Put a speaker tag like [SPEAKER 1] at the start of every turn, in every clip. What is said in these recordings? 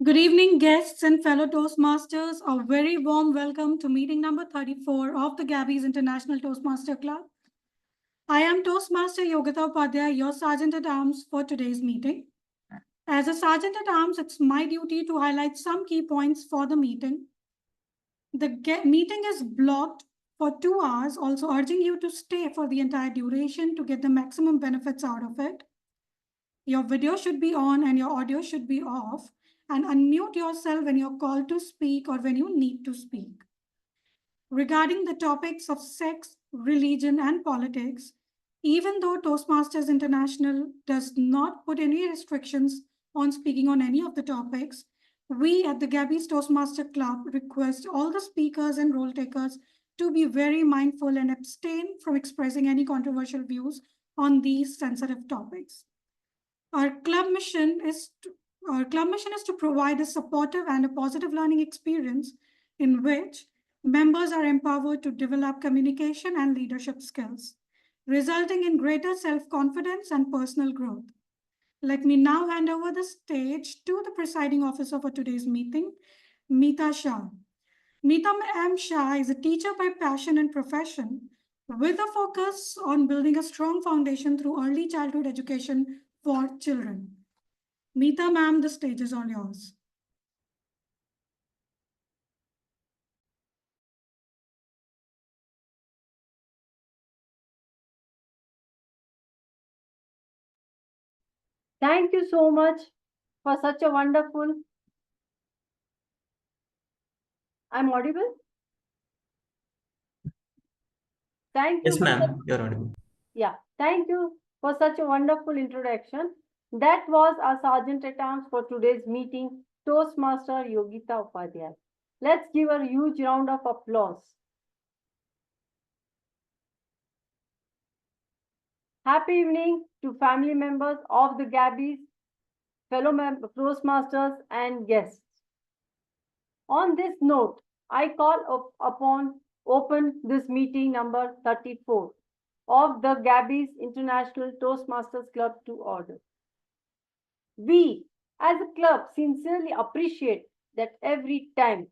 [SPEAKER 1] Good evening, guests and fellow Toastmasters. A very warm welcome to meeting number 34 of the Gabbys International Toastmaster Club. I am Toastmaster Yogita Upadhayay, your Sergeant at Arms for today's meeting. As a Sergeant at Arms, it's my duty to highlight some key points for the meeting. The meeting is blocked for 2 hours, also urging you to stay for the entire duration to get the maximum benefits out of it. Your video should be on and your audio should be off, and unmute yourself when you're called to speak or when you need to speak. Regarding the topics of sex, religion, and politics, even though Toastmasters International does not put any restrictions on speaking on any of the topics, we at the Gabbys Toastmaster Club request all the speakers and role takers to be very mindful and abstain from expressing any controversial views on these sensitive topics. Our club mission is to provide a supportive and a positive learning experience in which members are empowered to develop communication and leadership skills, resulting in greater self-confidence and personal growth. Let me now hand over the stage to the presiding officer for today's meeting, Mita Shah. Mita M. Shah is a teacher by passion and profession with a focus on building a strong foundation through early childhood education for children. Mita ma'am, the stage is all yours.
[SPEAKER 2] Thank you so much for such a wonderful. I'm audible? Thank you.
[SPEAKER 3] Yes, ma'am, you're audible.
[SPEAKER 2] Yeah, thank you for such a wonderful introduction. That was our Sergeant at Arms for today's meeting, Toastmaster Yogita Upadhayay. Let's give a huge round of applause. Happy evening to family members of the Gabbys, fellow Toastmasters and guests. On this note, I call upon open this meeting number 34 of the Gabbys International Toastmasters Club to order. We, as a club, sincerely appreciate that every time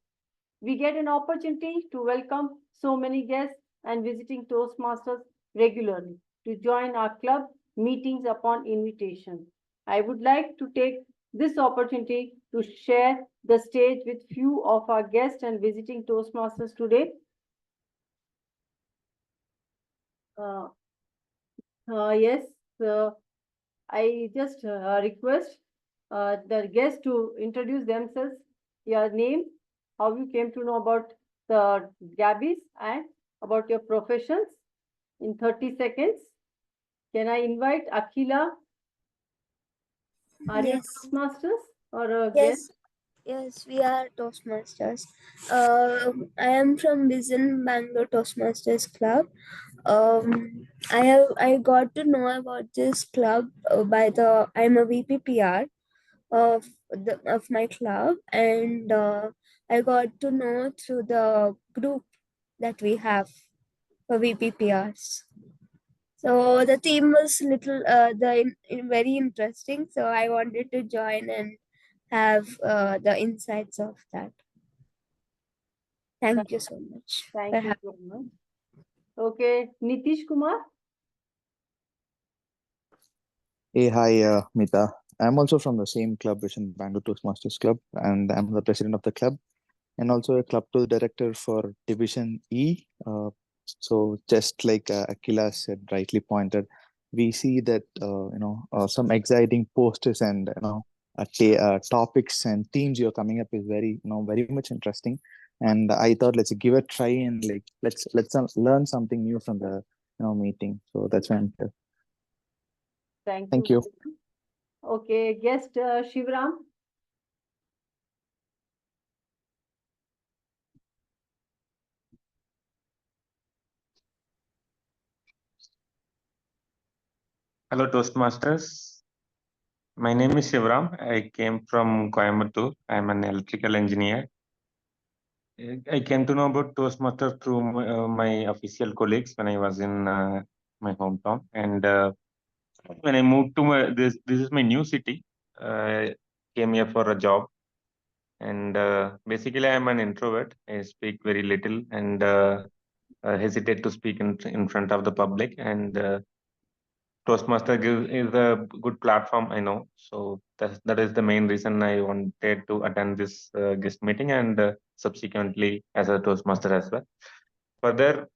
[SPEAKER 2] we get an opportunity to welcome so many guests and visiting Toastmasters regularly to join our club meetings upon invitation. I would like to take this opportunity to share the stage with few of our guests and visiting Toastmasters today. Yes, I just request the guests to introduce themselves, your name, how you came to know about the Gabbys, and about your professions in 30 seconds. Can I invite Akhila? Are you Toastmasters or a guest?
[SPEAKER 4] Yes, we are Toastmasters. I am from Vision Bangalore Toastmasters Club. I got to know about this club I'm a VPPR of my club, and I got to know through the group that we have for VPPRs. So the theme was very interesting. So I wanted to join and have the insights of that. Thank you so much.
[SPEAKER 2] Thank you so much. Okay, Nitish Kumar.
[SPEAKER 5] Hey, hi, Mita. I'm also from the same club, Vision Bangalore Toastmasters Club, and I'm the president of the club, and also a club tour director for Division E. So just like Akila said, rightly pointed, we see that some exciting posters and topics and themes you're coming up is very much interesting. And I thought let's give it a try and let's learn something new from the meeting. So that's why I'm here.
[SPEAKER 2] Thank you. Okay, guest Shivram.
[SPEAKER 6] Hello, Toastmasters. My name is Shivram. I came from Coimbatore. I'm an electrical engineer. I came to know about Toastmasters through my official colleagues when I was in my hometown. And when I moved to this is my new city. I came here for a job. And basically, I'm an introvert. I speak very little and hesitate to speak in front of the public. And Toastmaster is a good platform, I know. So that is the main reason I wanted to attend this guest meeting and subsequently as a Toastmaster as well. Further,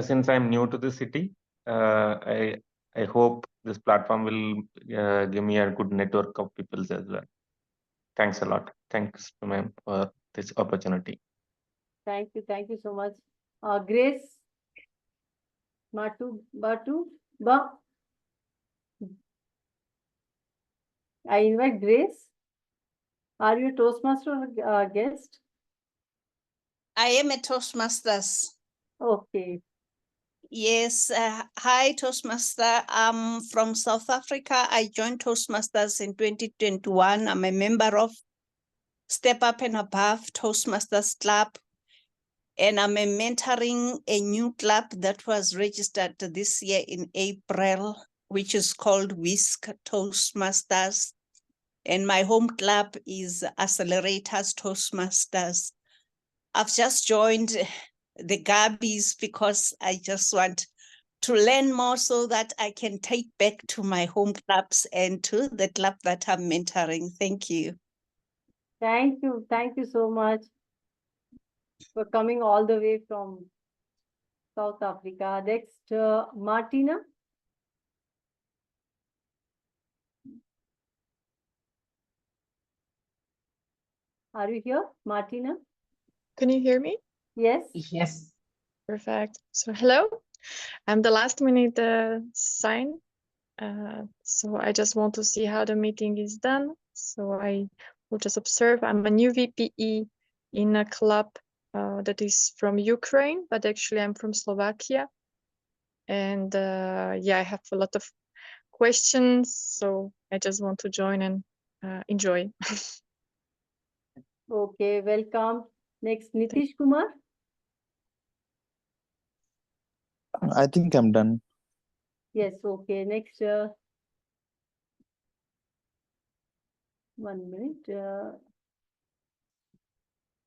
[SPEAKER 6] since I'm new to the city, I hope this platform will give me a good network of people as well. Thanks a lot. Thanks, ma'am, for this opportunity.
[SPEAKER 2] Thank you so much. Grace, Batu, Ba. I invite Grace. Are you a Toastmaster guest?
[SPEAKER 3] I am a Toastmasters.
[SPEAKER 2] Okay.
[SPEAKER 3] Yes. Hi, Toastmaster. I'm from South Africa. I joined Toastmasters in 2021. I'm a member of Step Up and Above Toastmasters Club. And I'm mentoring a new club that was registered this year in April, which is called WISC Toastmasters. And my home club is Accelerators Toastmasters. I've just joined the Gabbys because I just want to learn more so that I can take back to my home clubs and to the club that I'm mentoring. Thank you.
[SPEAKER 2] Thank you so much for coming all the way from South Africa. Next, Martina. Are you here, Martina?
[SPEAKER 7] Can you hear me?
[SPEAKER 2] Yes.
[SPEAKER 8] Yes.
[SPEAKER 7] Perfect. So hello, I'm the last minute sign. So I just want to see how the meeting is done. So I will just observe. I'm a new VPE in a club that is from Ukraine, but actually I'm from Slovakia. And yeah, I have a lot of questions. So I just want to join and enjoy.
[SPEAKER 2] Okay, welcome. Next, Nitish Kumar.
[SPEAKER 5] I think I'm done.
[SPEAKER 2] Yes, okay. Next, 1 minute.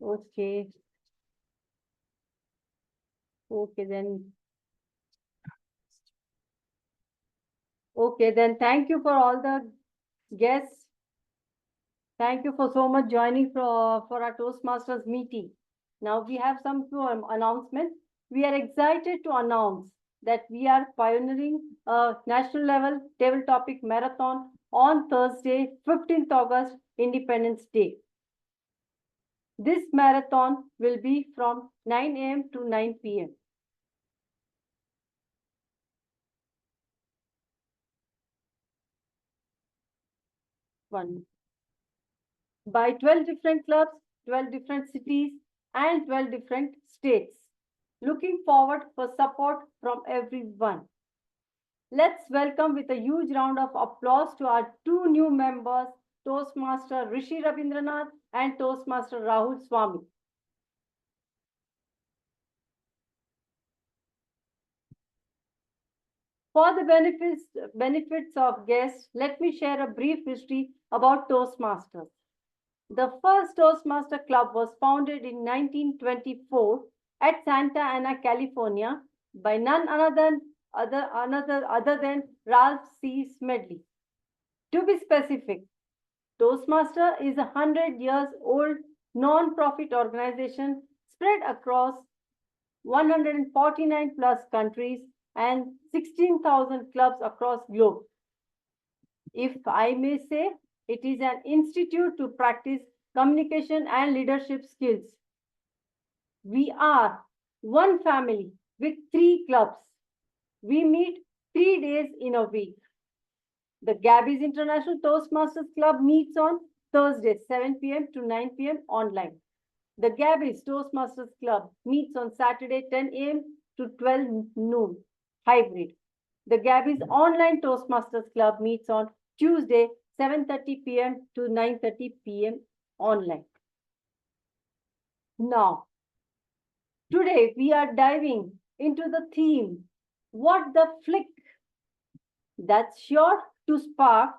[SPEAKER 2] Okay. Okay, then. Okay, then thank you for all the guests. Thank you for so much joining for our Toastmasters meeting. Now we have some announcements. We are excited to announce that we are pioneering a national level table topic marathon on Thursday, 15th August, Independence Day. This marathon will be from 9 a.m. to 9 p.m. By 12 different clubs, 12 different cities, and 12 different states. Looking forward for support from everyone. Let's welcome with a huge round of applause to our two new members, Toastmaster Rishi Rabindranath and Toastmaster Rahul Swami. For the benefits of guests, let me share a brief history about Toastmasters. The first Toastmaster Club was founded in 1924 at Santa Ana, California by none other than Ralph C. Smedley. To be specific, Toastmaster is a 100-year-old non-profit organization spread across 149 plus countries and 16,000 clubs across globe. If I may say, it is an institute to practice communication and leadership skills. We are one family with 3 clubs. We meet 3 days in a week. The Gabbys International Toastmasters Club meets on Thursday, 7 p.m. to 9 p.m. online. The Gabbys Toastmasters Club meets on Saturday, 10 a.m. to 12 noon, hybrid. The Gabbys Online Toastmasters Club meets on Tuesday, 7:30 p.m. to 9:30 p.m. online. Now, today we are diving into the theme, what the flick? That's sure to spark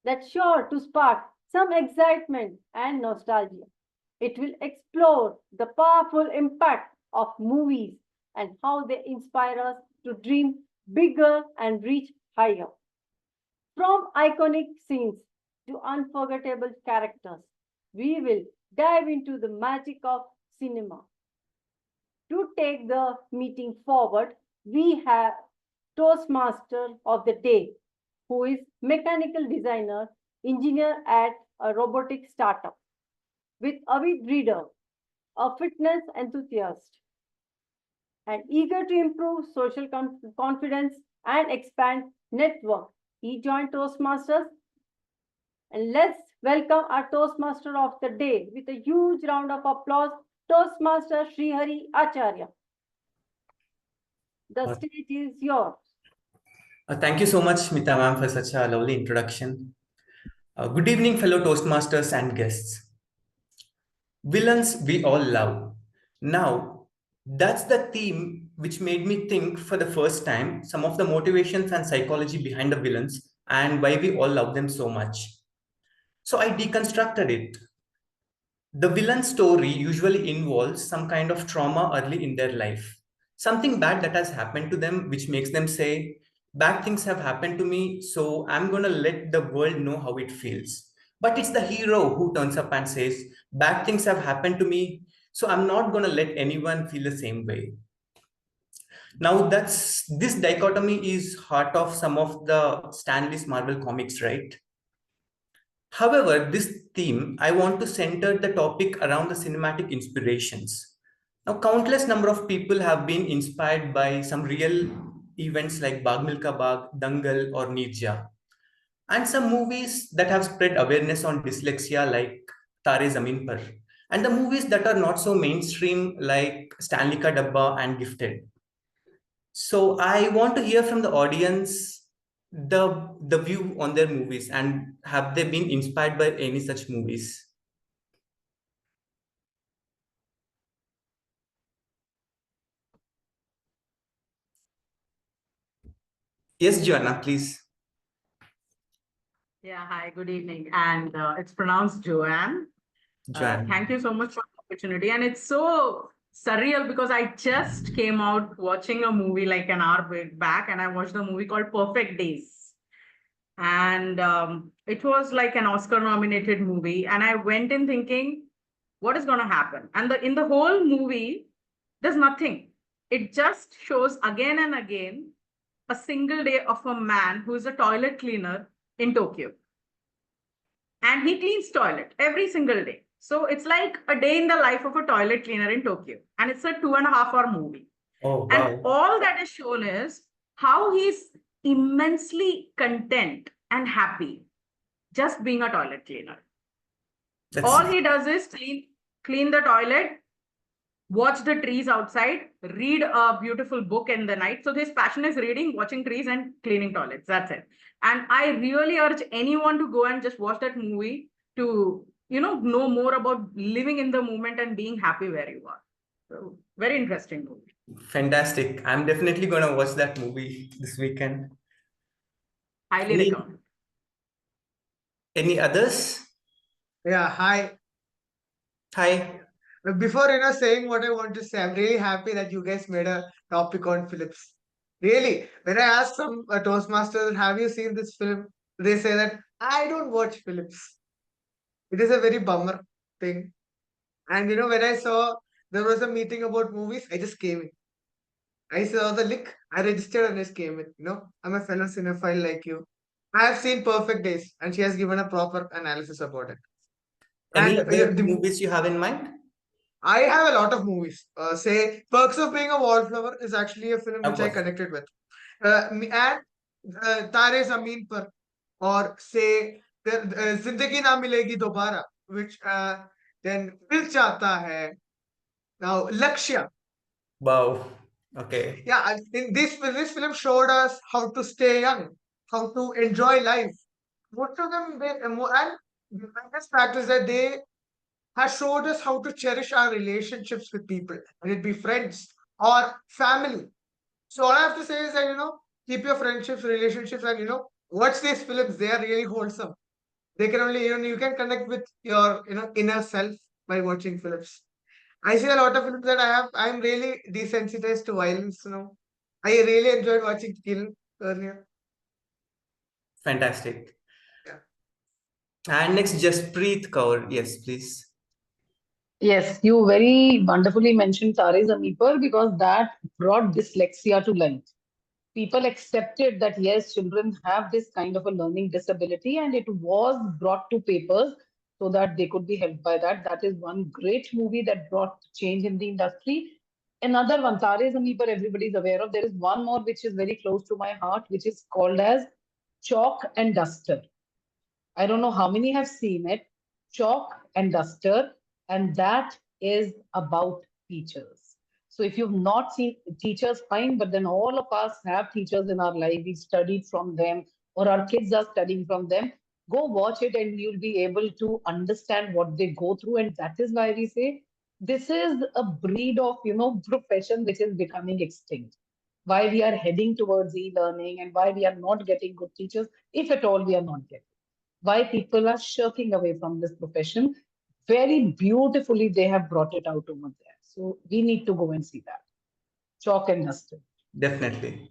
[SPEAKER 2] that's sure to spark some excitement and nostalgia. It will explore the powerful impact of movies and how they inspire us to dream bigger and reach higher. From iconic scenes to unforgettable characters, we will dive into the magic of cinema. To take the meeting forward, we have Toastmaster of the day, who is mechanical designer, engineer at a robotic startup, with avid reader, a fitness enthusiast, and eager to improve social confidence and expand network. He joined Toastmasters, and let's welcome our Toastmaster of the day with a huge round of applause, Toastmaster SreehariAcharya. The stage is yours.
[SPEAKER 8] Thank you so much, Mita ma'am, for such a lovely introduction. Good evening, fellow Toastmasters and guests. Villains we all love. Now, that's the theme which made me think for the first time some of the motivations and psychology behind the villains and why we all love them so much. So I deconstructed it. The villain story usually involves some kind of trauma early in their life. Something bad that has happened to them, which makes them say, bad things have happened to me, so I'm going to let the world know how it feels. But it's the hero who turns up and says, bad things have happened to me, so I'm not going to let anyone feel the same way. Now, this dichotomy is heart of some of the Stan Lee's Marvel comics, right? However, this theme, I want to center the topic around the cinematic inspirations. Now, countless number of people have been inspired by some real events like Bagh Milkha Bagh, Duggal, or Nirja. And some movies that have spread awareness on dyslexia like Tare Zameen Par. And the movies that are not so mainstream like Stanley Ka Dabba and Gifted. So I want to hear from the audience the view on their movies and have they been inspired by any such movies? Yes, Joanna, please.
[SPEAKER 9] Yeah, hi, good evening. And it's pronounced Joanne.
[SPEAKER 8] Joanne.
[SPEAKER 9] Thank you so much for the opportunity. And it's so surreal because I just came out watching a movie like an hour back, and I watched a movie called Perfect Days. And it was like an Oscar nominated movie. And I went in thinking, what is going to happen? And in the whole movie, there's nothing. It just shows again and again a single day of a man who is a toilet cleaner in Tokyo. And he cleans toilet every single day. So it's like a day in the life of a toilet cleaner in Tokyo. And it's a 2.5-hour movie.
[SPEAKER 8] Oh, wow.
[SPEAKER 9] And all that is shown is how he's immensely content and happy just being a toilet cleaner. All he does is clean the toilet, watch the trees outside, read a beautiful book in the night. So his passion is reading, watching trees, and cleaning toilets. That's it. And I really urge anyone to go and just watch that movie to, know more about living in the moment and being happy where you are. So very interesting movie.
[SPEAKER 8] Fantastic. I'm definitely going to watch that movie this weekend.
[SPEAKER 9] Highly recommend.
[SPEAKER 8] Any others?
[SPEAKER 10] Yeah, hi.
[SPEAKER 8] Hi.
[SPEAKER 10] Before saying what I want to say, I'm really happy that you guys made a topic on Phillips. Really, when I asked some Toastmasters, have you seen this film? They say that I don't watch Phillips. It is a very bummer thing. And when I saw there was a meeting about movies, I just came in. I saw the link, I registered and just came in. I'm a fellow cinephile like you. I have seen Perfect Days, and she has given a proper analysis about it.
[SPEAKER 8] Any other movies you have in mind?
[SPEAKER 10] I have a lot of movies. Say, Perks of Being a Wallflower is actually a film which I connected with. And Tare Zameen Par, or say, Zindagi Na Milegi Dobara, which then Dil Chahta Hai. Now, Lakshya.
[SPEAKER 8] Wow. Okay.
[SPEAKER 10] Yeah, this film showed us how to stay young, how to enjoy life. Most of them, and the biggest fact is that they has showed us how to cherish our relationships with people, whether it be friends or family. So all I have to say is that, keep your friendships, relationships, and watch these films. They are really wholesome. They can only, you can connect with your, inner self by watching films. I see a lot of films that I'm really desensitized to violence, I really enjoyed watching Kill earlier.
[SPEAKER 8] Fantastic.
[SPEAKER 10] Yeah.
[SPEAKER 8] And next, Jaspreet Kaur. Yes, please.
[SPEAKER 9] Yes, you very wonderfully mentioned Tare Zameen Par because that brought dyslexia to light. People accepted that yes, children have this kind of a learning disability, and it was brought to papers so that they could be helped by that. That is one great movie that brought change in the industry. Another one, Tare Zameen Par, everybody is aware of. There is one more which is very close to my heart, which is called as Chalk and Duster. I don't know how many have seen it. Chalk and Duster, and that is about teachers. So if you've not seen teachers, fine, but then all of us have teachers in our life. We studied from them, or our kids are studying from them. Go watch it, and you'll be able to understand what they go through. And that is why we say this is a breed of profession which is becoming extinct. Why we are heading towards e-learning and why we are not getting good teachers, if at all we are not getting. Why people are shirking away from this profession. Very beautifully, they have brought it out over there. So we need to go and see that. Chalk and Duster.
[SPEAKER 8] Definitely.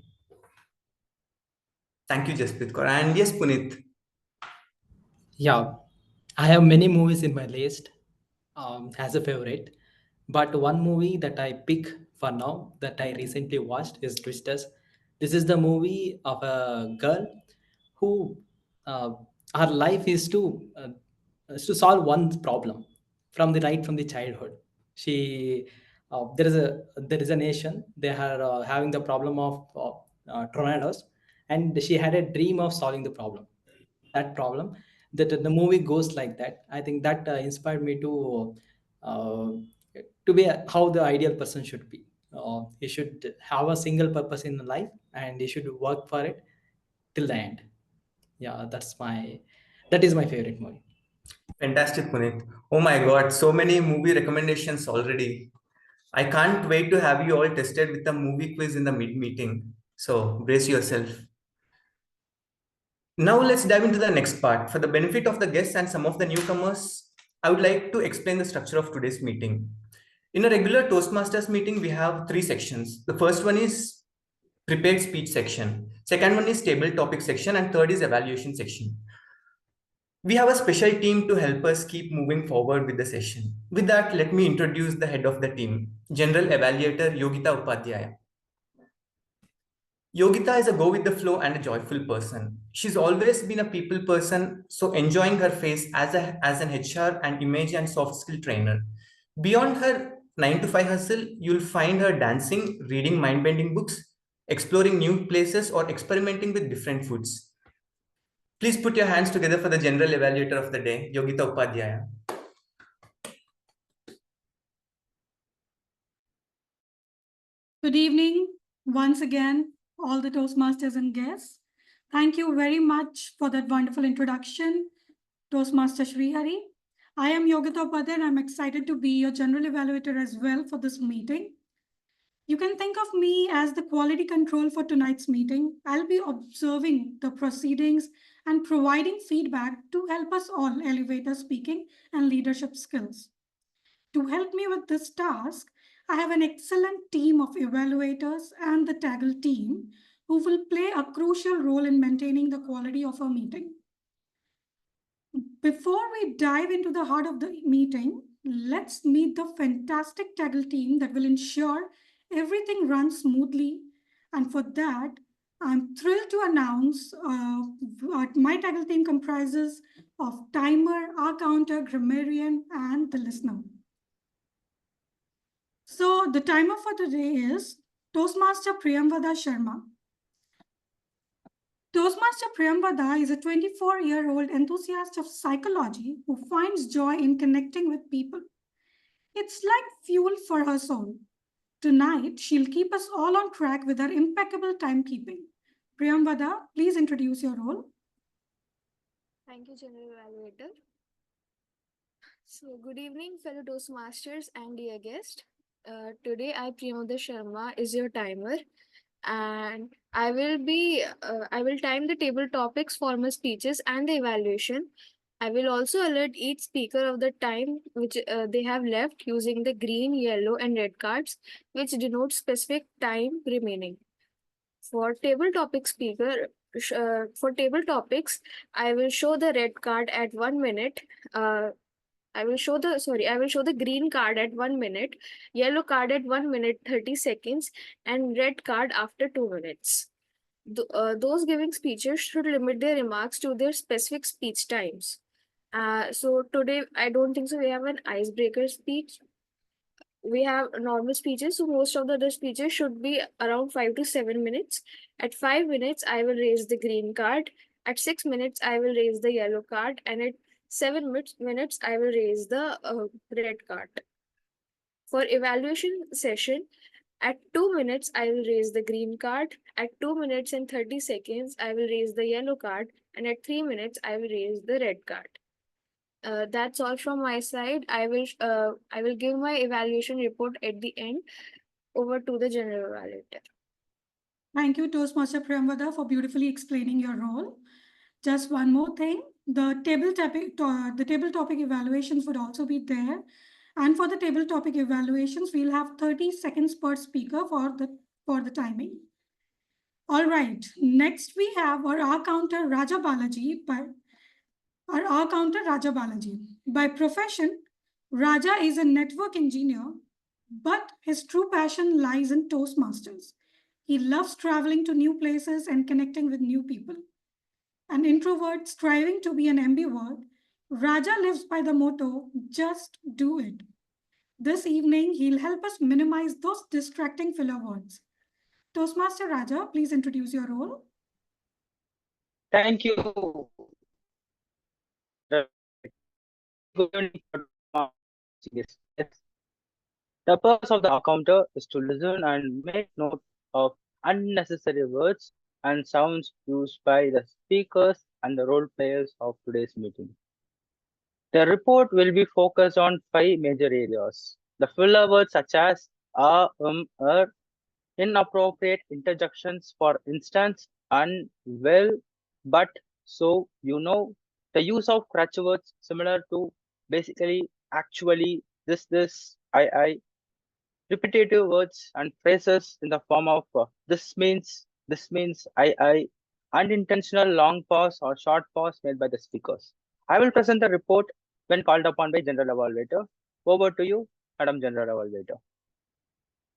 [SPEAKER 8] Thank you, Jaspreet Kaur. And yes, Punith.
[SPEAKER 11] Yeah, I have many movies in my list as a favorite, but one movie that I pick for now that I recently watched is Twisters. This is the movie of a girl who uh, her life is to solve one problem from the childhood. She there is a nation, they are having the problem of tornadoes, and she had a dream of solving that problem. That the movie goes like that. I think that inspired me uh, to be how the ideal person should be. He should have a single purpose in life, and he should work for it till the end. Yeah, that is my favorite movie.
[SPEAKER 8] Fantastic, Punith. Oh my God, so many movie recommendations already. I can't wait to have you all tested with a movie quiz in the mid-meeting. So brace yourself. Now let's dive into the next part. For the benefit of the guests and some of the newcomers, I would like to explain the structure of today's meeting. In a regular Toastmasters meeting, we have three sections. The first one is prepared speech section. Second one is table topic section, and third is evaluation section. We have a special team to help us keep moving forward with the session. With that, let me introduce the head of the team, General Evaluator Yogita Upadhayay. Yogita is a go with the flow and a joyful person. She's always been a people person, so enjoying her face as an HR and image and soft skill trainer. Beyond her 9 to 5 hustle, you'll find her dancing, reading mind-bending books, exploring new places, or experimenting with different foods. Please put your hands together for the General Evaluator of the day, Yogita Upadhayay.
[SPEAKER 1] Good evening once again, all the Toastmasters and guests. Thank you very much for that wonderful introduction, Toastmaster Sreehari. I am Yogita Upadhayay, and I'm excited to be your General Evaluator as well for this meeting. You can think of me as the quality control for tonight's meeting. I'll be observing the proceedings and providing feedback to help us all elevate our speaking and leadership skills. To help me with this task, I have an excellent team of evaluators and the TAGL team who will play a crucial role in maintaining the quality of our meeting. Before we dive into the heart of the meeting, let's meet the fantastic TAGL team that will ensure everything runs smoothly. And for that, I'm thrilled to announce my TAGL team comprises of timer, our counter, grammarian, and the listener. So the timer for today is Toastmaster Priyamvada Sharma. Toastmaster Priyamvada is a 24-year-old enthusiast of psychology who finds joy in connecting with people. It's like fuel for her soul. Tonight, she'll keep us all on track with her impeccable timekeeping. Priyamvada, please introduce your role.
[SPEAKER 12] Thank you, General Evaluator. So, good evening, fellow Toastmasters and dear guest. Today, I, Priyamvada Sharma, is your timer, and I will time the table topics for my speeches and the evaluation. I will also alert each speaker of the time which they have left using the green, yellow, and red cards, which denote specific time remaining. For table topic for table topics, I will show the red card at 1 minute. I will show the green card at 1 minute, yellow card at 1 minute 30 seconds, and red card after 2 minutes. Those giving speeches should limit their remarks to their specific speech times. So today, I don't think so. We have an icebreaker speech. We have normal speeches, so most of the other speeches should be around 5 to 7 minutes. At 5 minutes, I will raise the green card. At 6 minutes, I will raise the yellow card, and at 7 minutes, I will raise the red card. For evaluation session, at 2 minutes, I will raise the green card. At 2 minutes and 30 seconds, I will raise the yellow card, and at 3 minutes, I will raise the red card. That's all from my side. I will give my evaluation report at the end. Over to the general evaluator.
[SPEAKER 1] Thank you, Toastmaster Priyamvada, for beautifully explaining your role. Just one more thing, the table topic evaluations would also be there. And for the table topic evaluations, we'll have 30 seconds per speaker for the timing. All right, next we have our counter Raja Balaji. By profession, Raja is a network engineer, but his true passion lies in Toastmasters. He loves traveling to new places and connecting with new people. An introvert striving to be an ambivert, Raja lives by the motto, just do it. This evening, he'll help us minimize those distracting filler words. Toastmaster Raja, please introduce your role.
[SPEAKER 13] Thank you. Good evening. The purpose of the encounter is to listen and make note of unnecessary words and sounds used by the speakers and the role players of today's meeting. The report will be focused on 5 major areas. The filler words such as inappropriate interjections, for instance, well, but, so, the use of crutch words similar to basically, actually, this, I, repetitive words and phrases in the form of this means, I, unintentional long pause or short pause made by the speakers. I will present the report when called upon by General Evaluator. Over to you, Madam General Evaluator.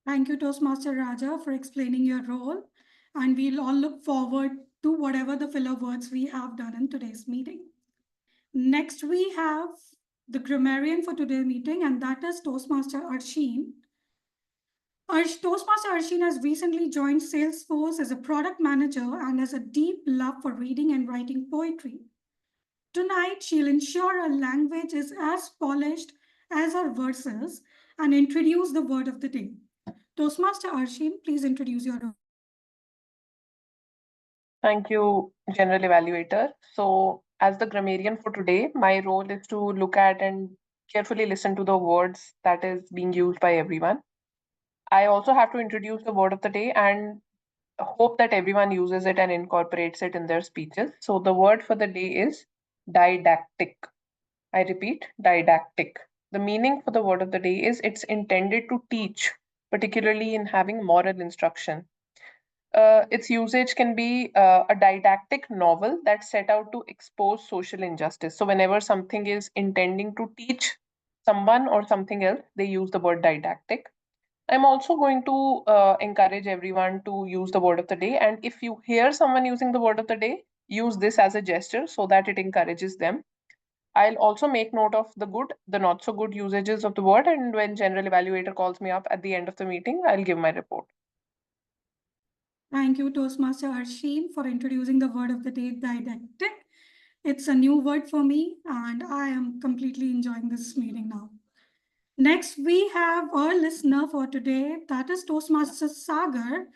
[SPEAKER 1] Thank you, Toastmaster Raja, for explaining your role. And we'll all look forward to whatever the filler words we have done in today's meeting. Next, we have the grammarian for today's meeting, and that is Toastmaster Arsheen. Toastmaster Arsheen has recently joined Salesforce as a product manager and has a deep love for reading and writing poetry. Tonight, she'll ensure her language is as polished as her verses and introduce the word of the day. Toastmaster Arsheen, please introduce your role.
[SPEAKER 14] Thank you, General Evaluator. So, as the grammarian for today, my role is to look at and carefully listen to the words that is being used by everyone. I also have to introduce the word of the day and hope that everyone uses it and incorporates it in their speeches. So, the word for the day is didactic. I repeat, didactic. The meaning for the word of the day is it's intended to teach, particularly in having moral instruction. Its usage can be a didactic novel that set out to expose social injustice. So whenever something is intending to teach someone or something else, they use the word didactic. I'm also going to encourage everyone to use the word of the day. And if you hear someone using the word of the day, use this as a gesture so that it encourages them. I'll also make note of the good, the not so good usages of the word. And when General Evaluator calls me up at the end of the meeting, I'll give my report.
[SPEAKER 1] Thank you, Toastmaster Arsheen, for introducing the word of the day, didactic. It's a new word for me, and I am completely enjoying this meeting now. Next, we have our listener for today, that is Toastmaster Sagar.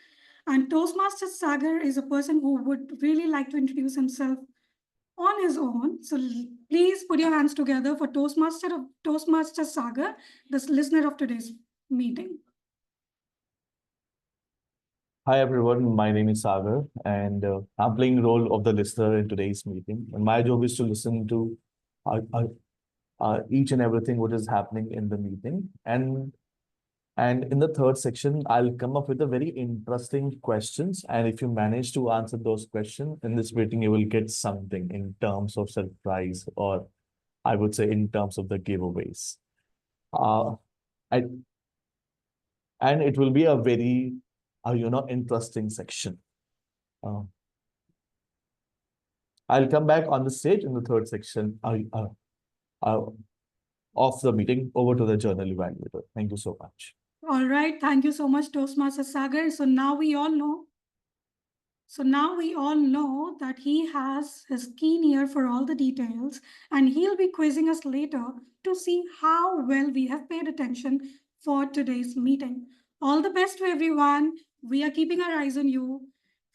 [SPEAKER 1] And Toastmaster Sagar is a person who would really like to introduce himself on his own. So please put your hands together for Toastmaster Sagar, the listener of today's meeting.
[SPEAKER 15] Hi everyone, my name is Sagar and I'm playing the role of the listener in today's meeting. And my job is to listen to each and everything what is happening in the meeting. And in the third section, I'll come up with a very interesting questions. And if you manage to answer those questions in this meeting, you will get something in terms of surprise, or I would say in terms of the giveaways. And it will be a very, interesting section. I'll come back on the stage in the third section of the meeting. Over to the journal evaluator. Thank you so much.
[SPEAKER 1] All right. Thank you so much, Toastmaster Sagar. So now we all know that he has his keen ear for all the details, and he'll be quizzing us later to see how well we have paid attention for today's meeting. All the best to everyone. We are keeping our eyes on you.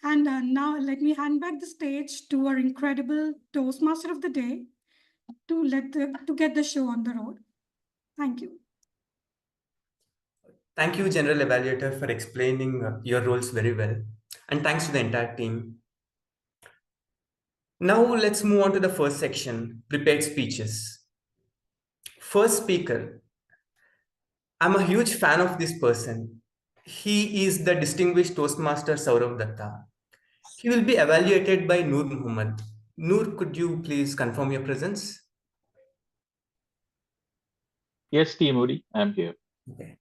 [SPEAKER 1] And now let me hand back the stage to our incredible Toastmaster of the day to get the show on the road. Thank you.
[SPEAKER 8] Thank you, General Evaluator, for explaining your roles very well. And thanks to the entire team. Now let's move on to the first section, prepared speeches. First speaker. I'm a huge fan of this person. He is the distinguished Toastmaster SouravDutta. He will be evaluated by Noor Mohammad. Noor, could you please confirm your presence?
[SPEAKER 15] Yes, TMOD, I'm here.
[SPEAKER 8] Okay.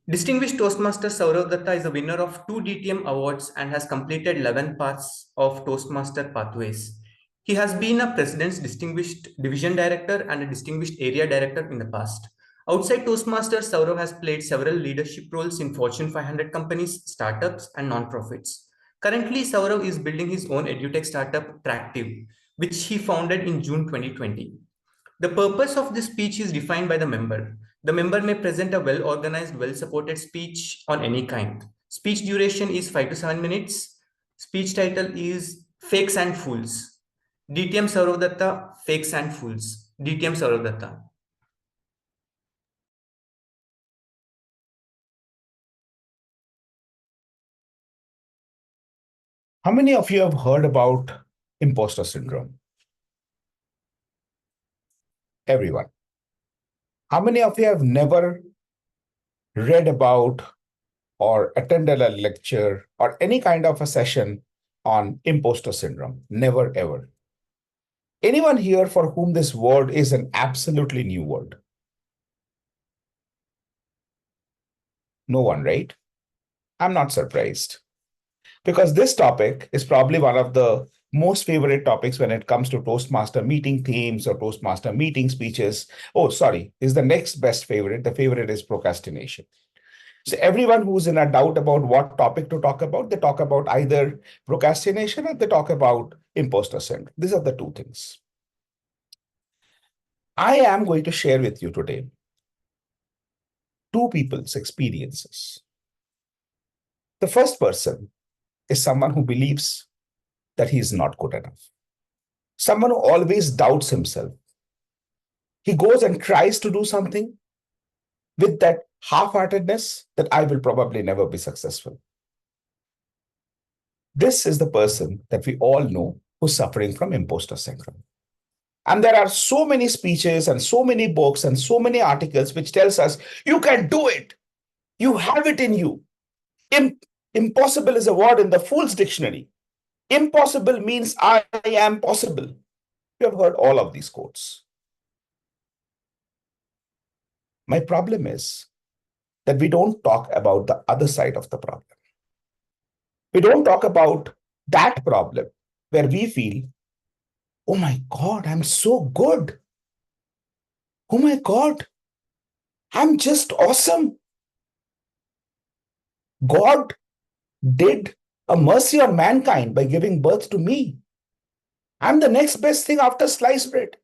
[SPEAKER 8] Distinguished Toastmaster SouravDutta is a winner of 2 DTM awards and has completed 11 parts of Toastmaster pathways. He has been a President's Distinguished Division Director and a Distinguished Area Director in the past. Outside Toastmasters, Sourav has played several leadership roles in Fortune 500 companies, startups, and non-profits. Currently, Sourav is building his own edutech startup, Tractive, which he founded in June 2020. The purpose of this speech is defined by the member. The member may present a well-organized, well-supported speech on any kind. Speech duration is 5 to 7 minutes. Speech title is Fakes and Fools. DTM SouravDutta, Fakes and Fools. DTM SouravDutta.
[SPEAKER 16] How many of you have heard about imposter syndrome? Everyone. How many of you have never read about or attended a lecture or any kind of a session on imposter syndrome? Never, ever. Anyone here for whom this word is an absolutely new word? No one, right? I'm not surprised. Because this topic is probably one of the most favorite topics when it comes to Toastmaster meeting themes or Toastmaster meeting speeches. Oh, sorry, is the next best favorite. The favorite is procrastination. So everyone who's in a doubt about what topic to talk about, they talk about either procrastination or they talk about imposter syndrome. These are the two things. I am going to share with you today two people's experiences. The first person is someone who believes that he is not good enough. Someone who always doubts himself. He goes and tries to do something with that half-heartedness that I will probably never be successful. This is the person that we all know who's suffering from imposter syndrome. And there are so many speeches and so many books and so many articles which tells us, you can do it. You have it in you. Impossible is a word in the Fool's Dictionary. Impossible means I am possible. You have heard all of these quotes. My problem is that we don't talk about the other side of the problem. We don't talk about that problem where we feel, oh my God, I'm so good. Oh my God, I'm just awesome. God did a mercy on mankind by giving birth to me. I'm the next best thing after sliced bread.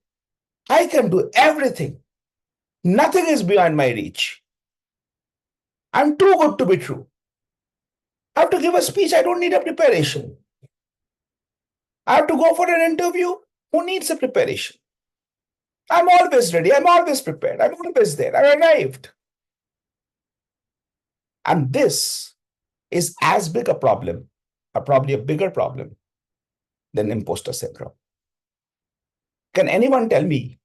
[SPEAKER 16] I can do everything. Nothing is beyond my reach. I'm too good to be true. I have to give a speech. I don't need a preparation. I have to go for an interview. Who needs a preparation? I'm always ready. I'm always prepared. I'm always there. I arrived. And this is as big a problem, or probably a bigger problem, than imposter syndrome. Can anyone tell me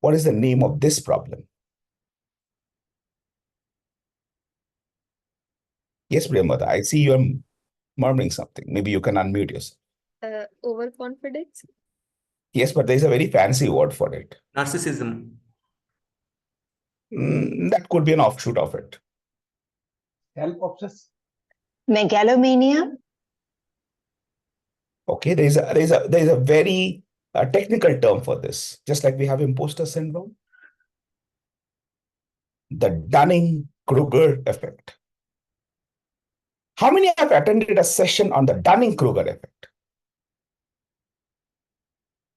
[SPEAKER 16] what is the name of this problem? Yes, Priyamvada, I see you're murmuring something. Maybe you can unmute yourself.
[SPEAKER 12] Overconfidence.
[SPEAKER 16] Yes, but there's a very fancy word for it.
[SPEAKER 8] Narcissism.
[SPEAKER 16] That could be an offshoot of it.
[SPEAKER 10] Self-obsessed.
[SPEAKER 17] Megalomania.
[SPEAKER 16] Okay, there's a very technical term for this, just like we have imposter syndrome. The Dunning-Kruger effect. How many have attended a session on the Dunning-Kruger effect?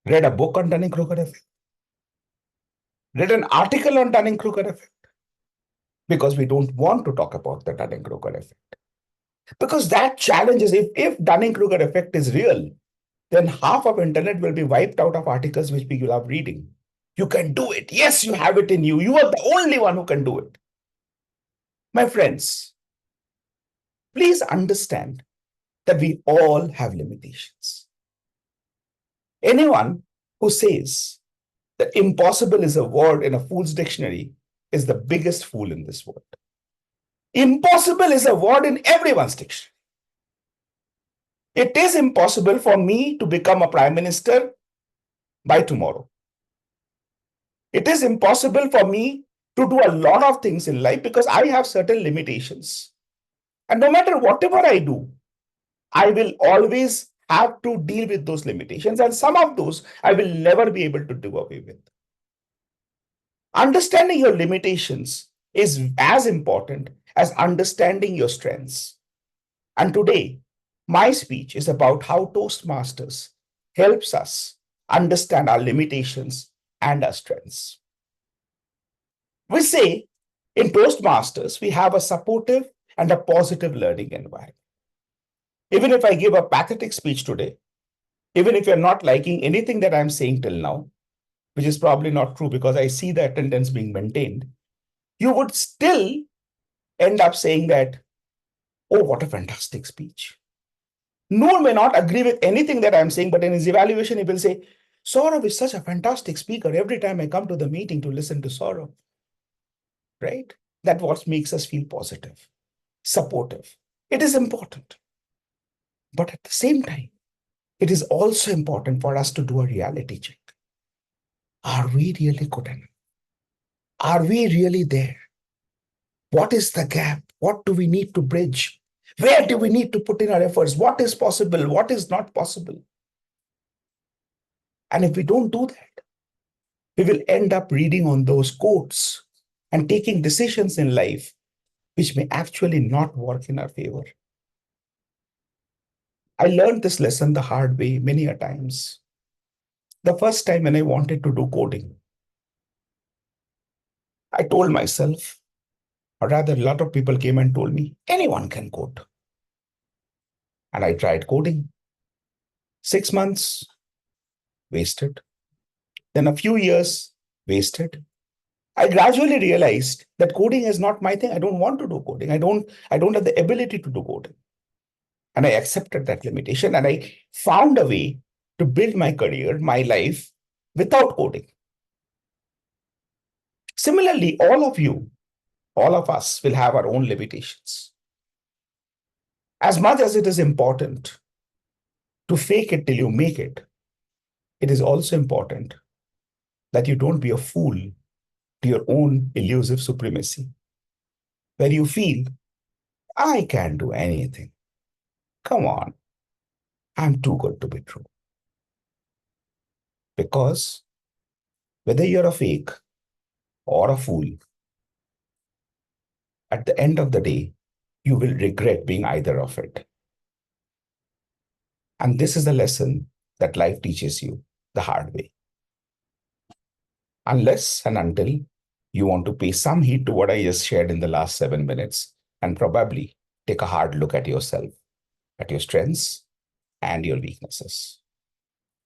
[SPEAKER 16] Read a book on Dunning-Kruger effect? Read an article on Dunning-Kruger effect? Because we don't want to talk about the Dunning-Kruger effect. Because that challenges, if Dunning-Kruger effect is real, then half of internet will be wiped out of articles which people are reading. You can do it. Yes, you have it in you. You are the only one who can do it. My friends, please understand that we all have limitations. Anyone who says that impossible is a word in a fool's dictionary is the biggest fool in this world. Impossible is a word in everyone's dictionary. It is impossible for me to become a prime minister by tomorrow. It is impossible for me to do a lot of things in life because I have certain limitations. And no matter whatever I do, I will always have to deal with those limitations. And some of those I will never be able to do away with. Understanding your limitations is as important as understanding your strengths. And today, my speech is about how Toastmasters helps us understand our limitations and our strengths. We say in Toastmasters, we have a supportive and a positive learning environment. Even if I give a pathetic speech today, even if you're not liking anything that I'm saying till now, which is probably not true because I see the attendance being maintained, you would still end up saying that, oh, what a fantastic speech. Noor may not agree with anything that I'm saying, but in his evaluation, he will say, Saurav is such a fantastic speaker. Every time I come to the meeting to listen to Saurav, right? That's what makes us feel positive, supportive. It is important. But at the same time, it is also important for us to do a reality check. Are we really good enough? Are we really there? What is the gap? What do we need to bridge? Where do we need to put in our efforts? What is possible? What is not possible? And if we don't do that, we will end up reading on those quotes and taking decisions in life which may actually not work in our favor. I learned this lesson the hard way many a times. The first time when I wanted to do coding, I told myself, or rather a lot of people came and told me, anyone can code. And I tried coding. 6 months, wasted. Then a few years, wasted. I gradually realized that coding is not my thing. I don't want to do coding. I don't have the ability to do coding. And I accepted that limitation and I found a way to build my career, my life without coding. Similarly, all of you, all of us will have our own limitations. As much as it is important to fake it till you make it, it is also important that you don't be a fool to your own elusive supremacy, where you feel, I can't do anything. Come on, I'm too good to be true. Because whether you're a fake or a fool, at the end of the day, you will regret being either of it. And this is the lesson that life teaches you the hard way. Unless and until you want to pay some heed to what I just shared in the last 7 minutes and probably take a hard look at yourself, at your strengths and your weaknesses.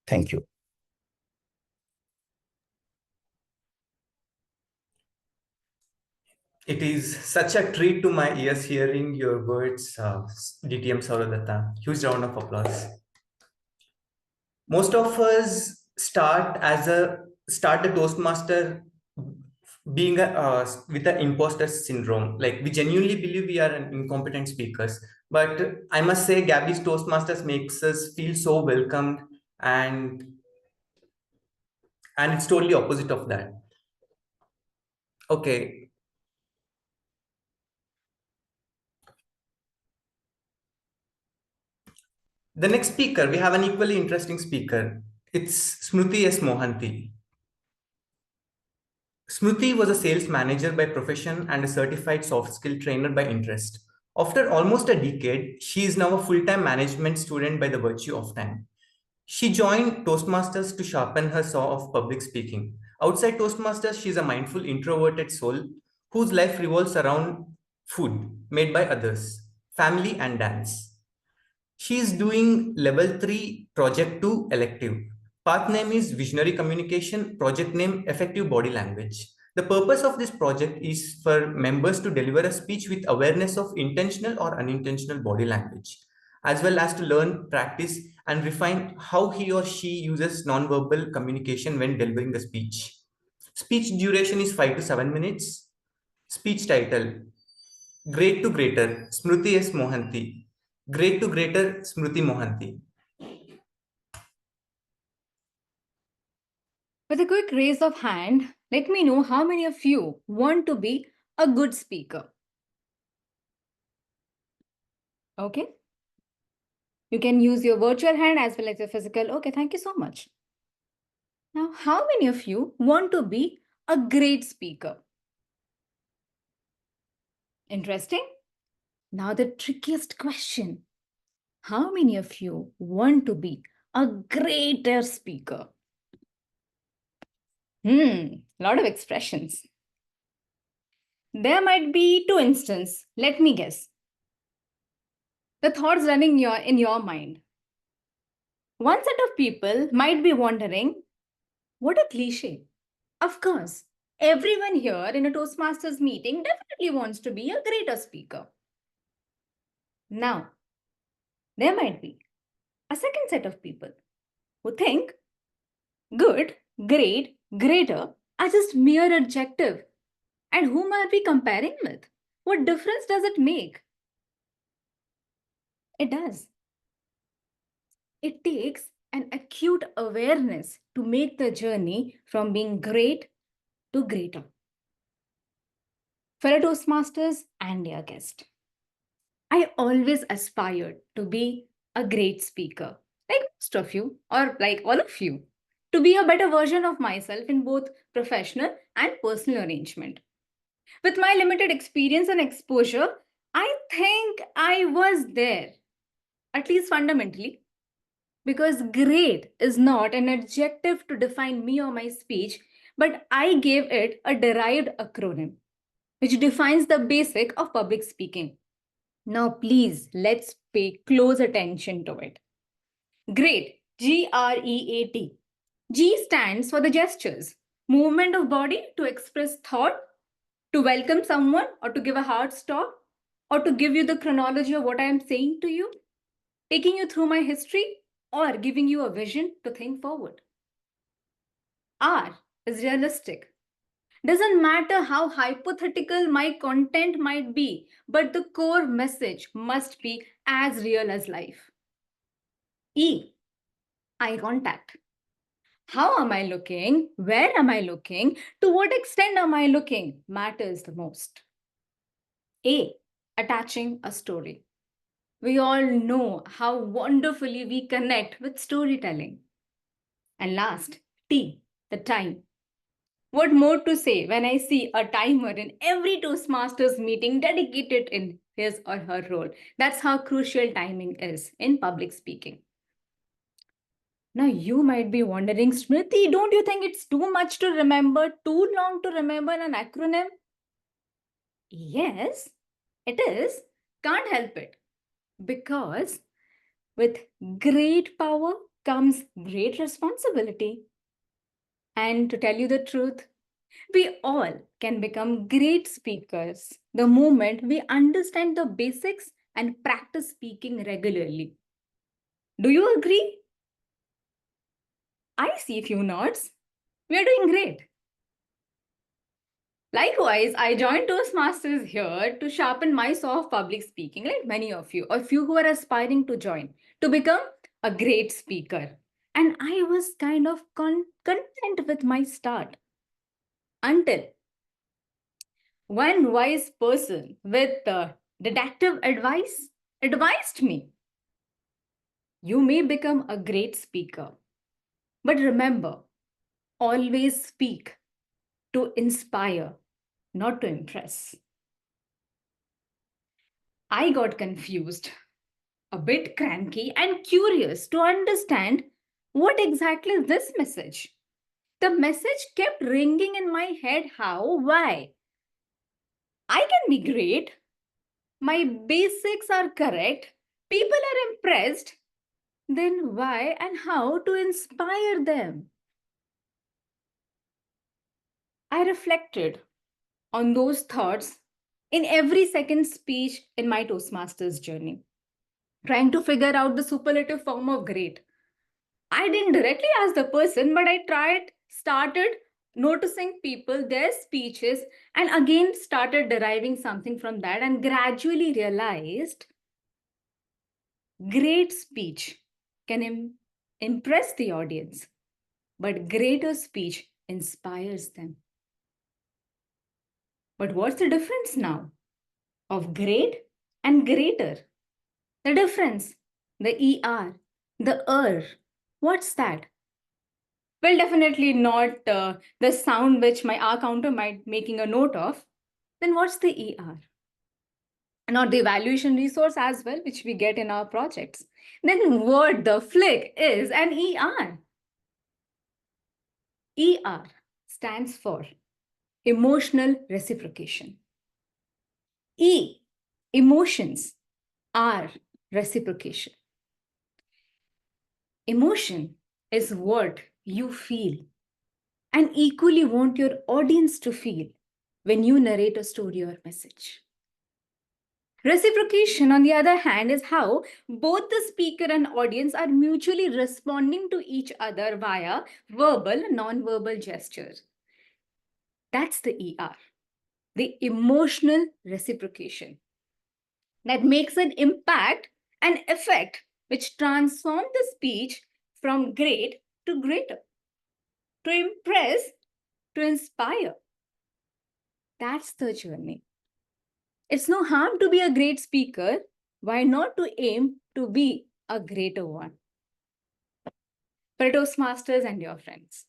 [SPEAKER 16] Thank you.
[SPEAKER 8] It is such a treat to my ears hearing your words, DTM SouravDutta. Huge round of applause. Most of us start a Toastmaster being with an imposter syndrome. Like, we genuinely believe we are an incompetent speakers, but I must say Gabbys Toastmasters makes us feel so welcomed, and it's totally opposite of that. Okay. The next speaker, we have an equally interesting speaker. It's Smruti S. Mohanty. Smruti was a sales manager by profession and a certified soft skill trainer by interest. After almost a decade, she is now a full-time management student by the virtue of time. She joined Toastmasters to sharpen her saw of public speaking. Outside Toastmasters, she is a mindful, introverted soul whose life revolves around food made by others, family, and dance. She is doing level 3 project 2 elective. Path name is Visionary Communication, project name Effective Body Language. The purpose of this project is for members to deliver a speech with awareness of intentional or unintentional body language, as well as to learn, practice, and refine how he or she uses non-verbal communication when delivering the speech. Speech duration is 5 to 7 minutes. Speech title, Great to Greater, Smruti S. Mohanty. Great to Greater, Smruti Mohanty.
[SPEAKER 18] With a quick raise of hand, let me know how many of you want to be a good speaker. Okay. You can use your virtual hand as well as your physical. Okay, thank you so much. Now, how many of you want to be a great speaker? Interesting. Now, the trickiest question. How many of you want to be a greater speaker? Lot of expressions. There might be two instances. Let me guess. The thoughts running in your mind. One set of people might be wondering, what a cliche. Of course, everyone here in a Toastmasters meeting definitely wants to be a greater speaker. Now, there might be a second set of people who think good, great, greater are just mere adjective. And whom are we comparing with? What difference does it make? It does. It takes an acute awareness to make the journey from being great to greater. Fellow Toastmasters and dear guest, I always aspired to be a great speaker, like most of you, or like all of you, to be a better version of myself in both professional and personal arrangement. With my limited experience and exposure, I think I was there, at least fundamentally, because great is not an adjective to define me or my speech, but I gave it a derived acronym, which defines the basic of public speaking. Now, please, let's pay close attention to it. Great, G-R-E-A-T. G stands for the gestures, movement of body to express thought, to welcome someone, or to give a hard stop, or to give you the chronology of what I am saying to you, taking you through my history, or giving you a vision to think forward. R is realistic. Doesn't matter how hypothetical my content might be, but the core message must be as real as life. E, eye contact. How am I looking? Where am I looking? To what extent am I looking? Matters the most. A, attaching a story. We all know how wonderfully we connect with storytelling. And last, T, the time. What more to say when I see a timer in every Toastmasters meeting dedicated in his or her role? That's how crucial timing is in public speaking. Now, you might be wondering, Smruti, don't you think it's too much to remember, too long to remember an acronym? Yes, it is. Can't help it. Because with great power comes great responsibility. And to tell you the truth, we all can become great speakers the moment we understand the basics and practice speaking regularly. Do you agree? I see a few nods. We are doing great. Likewise, I joined Toastmasters here to sharpen my soft public speaking, like many of you, or few who are aspiring to join, to become a great speaker. And I was kind of content with my start until one wise person with deductive advice advised me, you may become a great speaker, but remember, always speak to inspire, not to impress. I got confused, a bit cranky, and curious to understand what exactly is this message. The message kept ringing in my head. How? Why? I can be great. My basics are correct. People are impressed. Then why and how to inspire them? I reflected on those thoughts in every second speech in my Toastmasters journey, trying to figure out the superlative form of great. I didn't directly ask the person, but I started noticing people, their speeches, and again started deriving something from that and gradually realized great speech can impress the audience, but greater speech inspires them. But what's the difference now of great and greater? The difference, the ER, the what's that? Well, definitely not the sound which my R counter might making a note of. Then what's the ER? Not the evaluation resource as well, which we get in our projects. Then what the flick is an ER? ER stands for emotional reciprocation. E, emotions. R, reciprocation. Emotion is what you feel and equally want your audience to feel when you narrate a story or message. Reciprocation, on the other hand, is how both the speaker and audience are mutually responding to each other via verbal and non-verbal gestures. That's the ER, the emotional reciprocation that makes an impact and effect which transform the speech from great to greater, to impress, to inspire. That's the journey. It's no harm to be a great speaker. Why not to aim to be a greater one? For Toastmasters and your friends,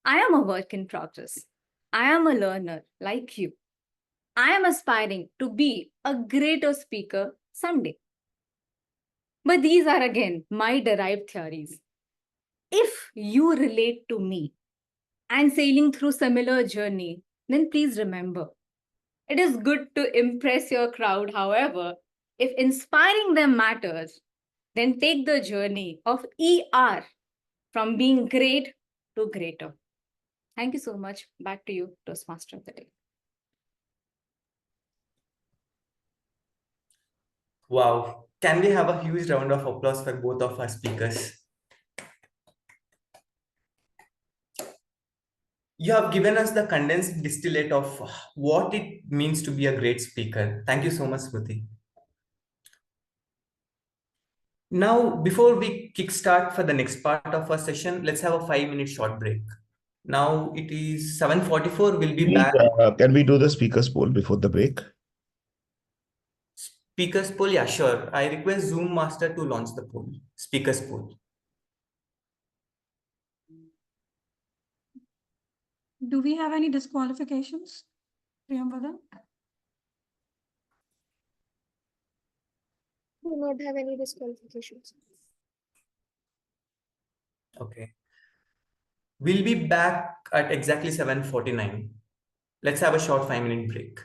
[SPEAKER 18] I am a work in progress. I am a learner like you. I am aspiring to be a greater speaker someday. But these are again my derived theories. If you relate to me and sailing through similar journey, then please remember, it is good to impress your crowd. However, if inspiring them matters, then take the journey of ER from being great to greater. Thank you so much. Back to you, Toastmaster of the day.
[SPEAKER 8] Wow. Can we have a huge round of applause for both of our speakers? You have given us the condensed distillate of what it means to be a great speaker. Thank you so much, Smruti. Now, before we kickstart for the next part of our session, let's have a 5-minute short break. Now it is 7:44. We'll be back.
[SPEAKER 16] Can we do the speakers poll before the break?
[SPEAKER 8] Speakers poll, yeah, sure. I request Zoom Master to launch the poll. Speakers poll.
[SPEAKER 1] Do we have any disqualifications, Priyamvada?
[SPEAKER 12] Do not have any disqualifications.
[SPEAKER 8] Okay. We'll be back at exactly 7:49. Let's have a short 5-minute break.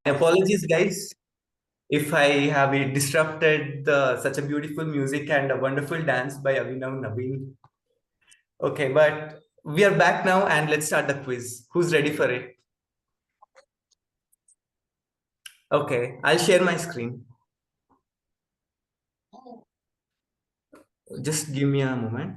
[SPEAKER 8] Apologies, guys, if I have disrupted such a beautiful music and a wonderful dance by Avinav Naveen. Okay, but we are back now and let's start the quiz. Who's ready for it? Okay, I'll share my screen. Just give me a moment.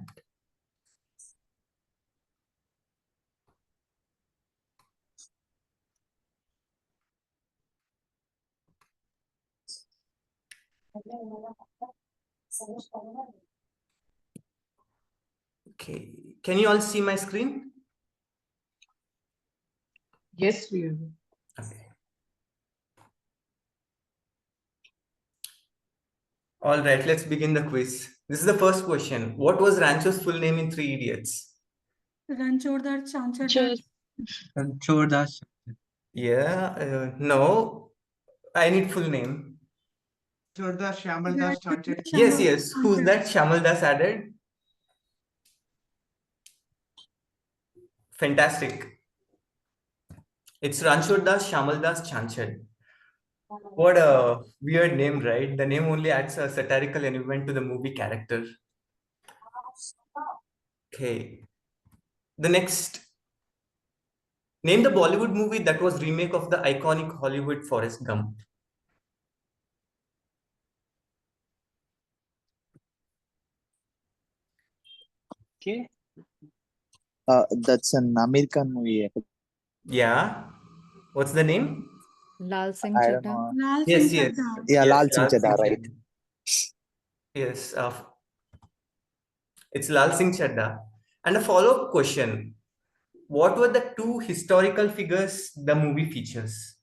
[SPEAKER 8] Okay, can you all see my screen?
[SPEAKER 14] Yes, we are.
[SPEAKER 8] Okay. All right, let's begin the quiz. This is the first question. What was Rancho's full name in Three Idiots?
[SPEAKER 1] Ranchodar Chanchadar.
[SPEAKER 19] Ranchodar.
[SPEAKER 8] Yeah, no. I need full name.
[SPEAKER 10] Ranchodar Shyamaldas Chanchad.
[SPEAKER 8] Yes, yes. Who's that? Shyamaldas added. Fantastic. It's Ranchodar Shyamaldas Chanchad. What a weird name, right? The name only adds a satirical element to the movie character. Okay. The next. Name the Bollywood movie that was remake of the iconic Hollywood Forrest Gump.
[SPEAKER 13] Okay.
[SPEAKER 5] That's an American movie.
[SPEAKER 8] Yeah. What's the name?
[SPEAKER 18] Lal Singh
[SPEAKER 5] I don't
[SPEAKER 18] Chaddha.
[SPEAKER 5] know.
[SPEAKER 1] Lal
[SPEAKER 8] Yes,
[SPEAKER 1] Singh
[SPEAKER 8] yes.
[SPEAKER 1] Chaddha.
[SPEAKER 5] Yeah,
[SPEAKER 8] Yes,
[SPEAKER 5] Lal Singh
[SPEAKER 8] Lal Singh
[SPEAKER 5] Chaddha, right?
[SPEAKER 8] Chaddha. Yes, it's Lal Singh Chaddha. And a follow-up question. What were the two historical figures the movie features?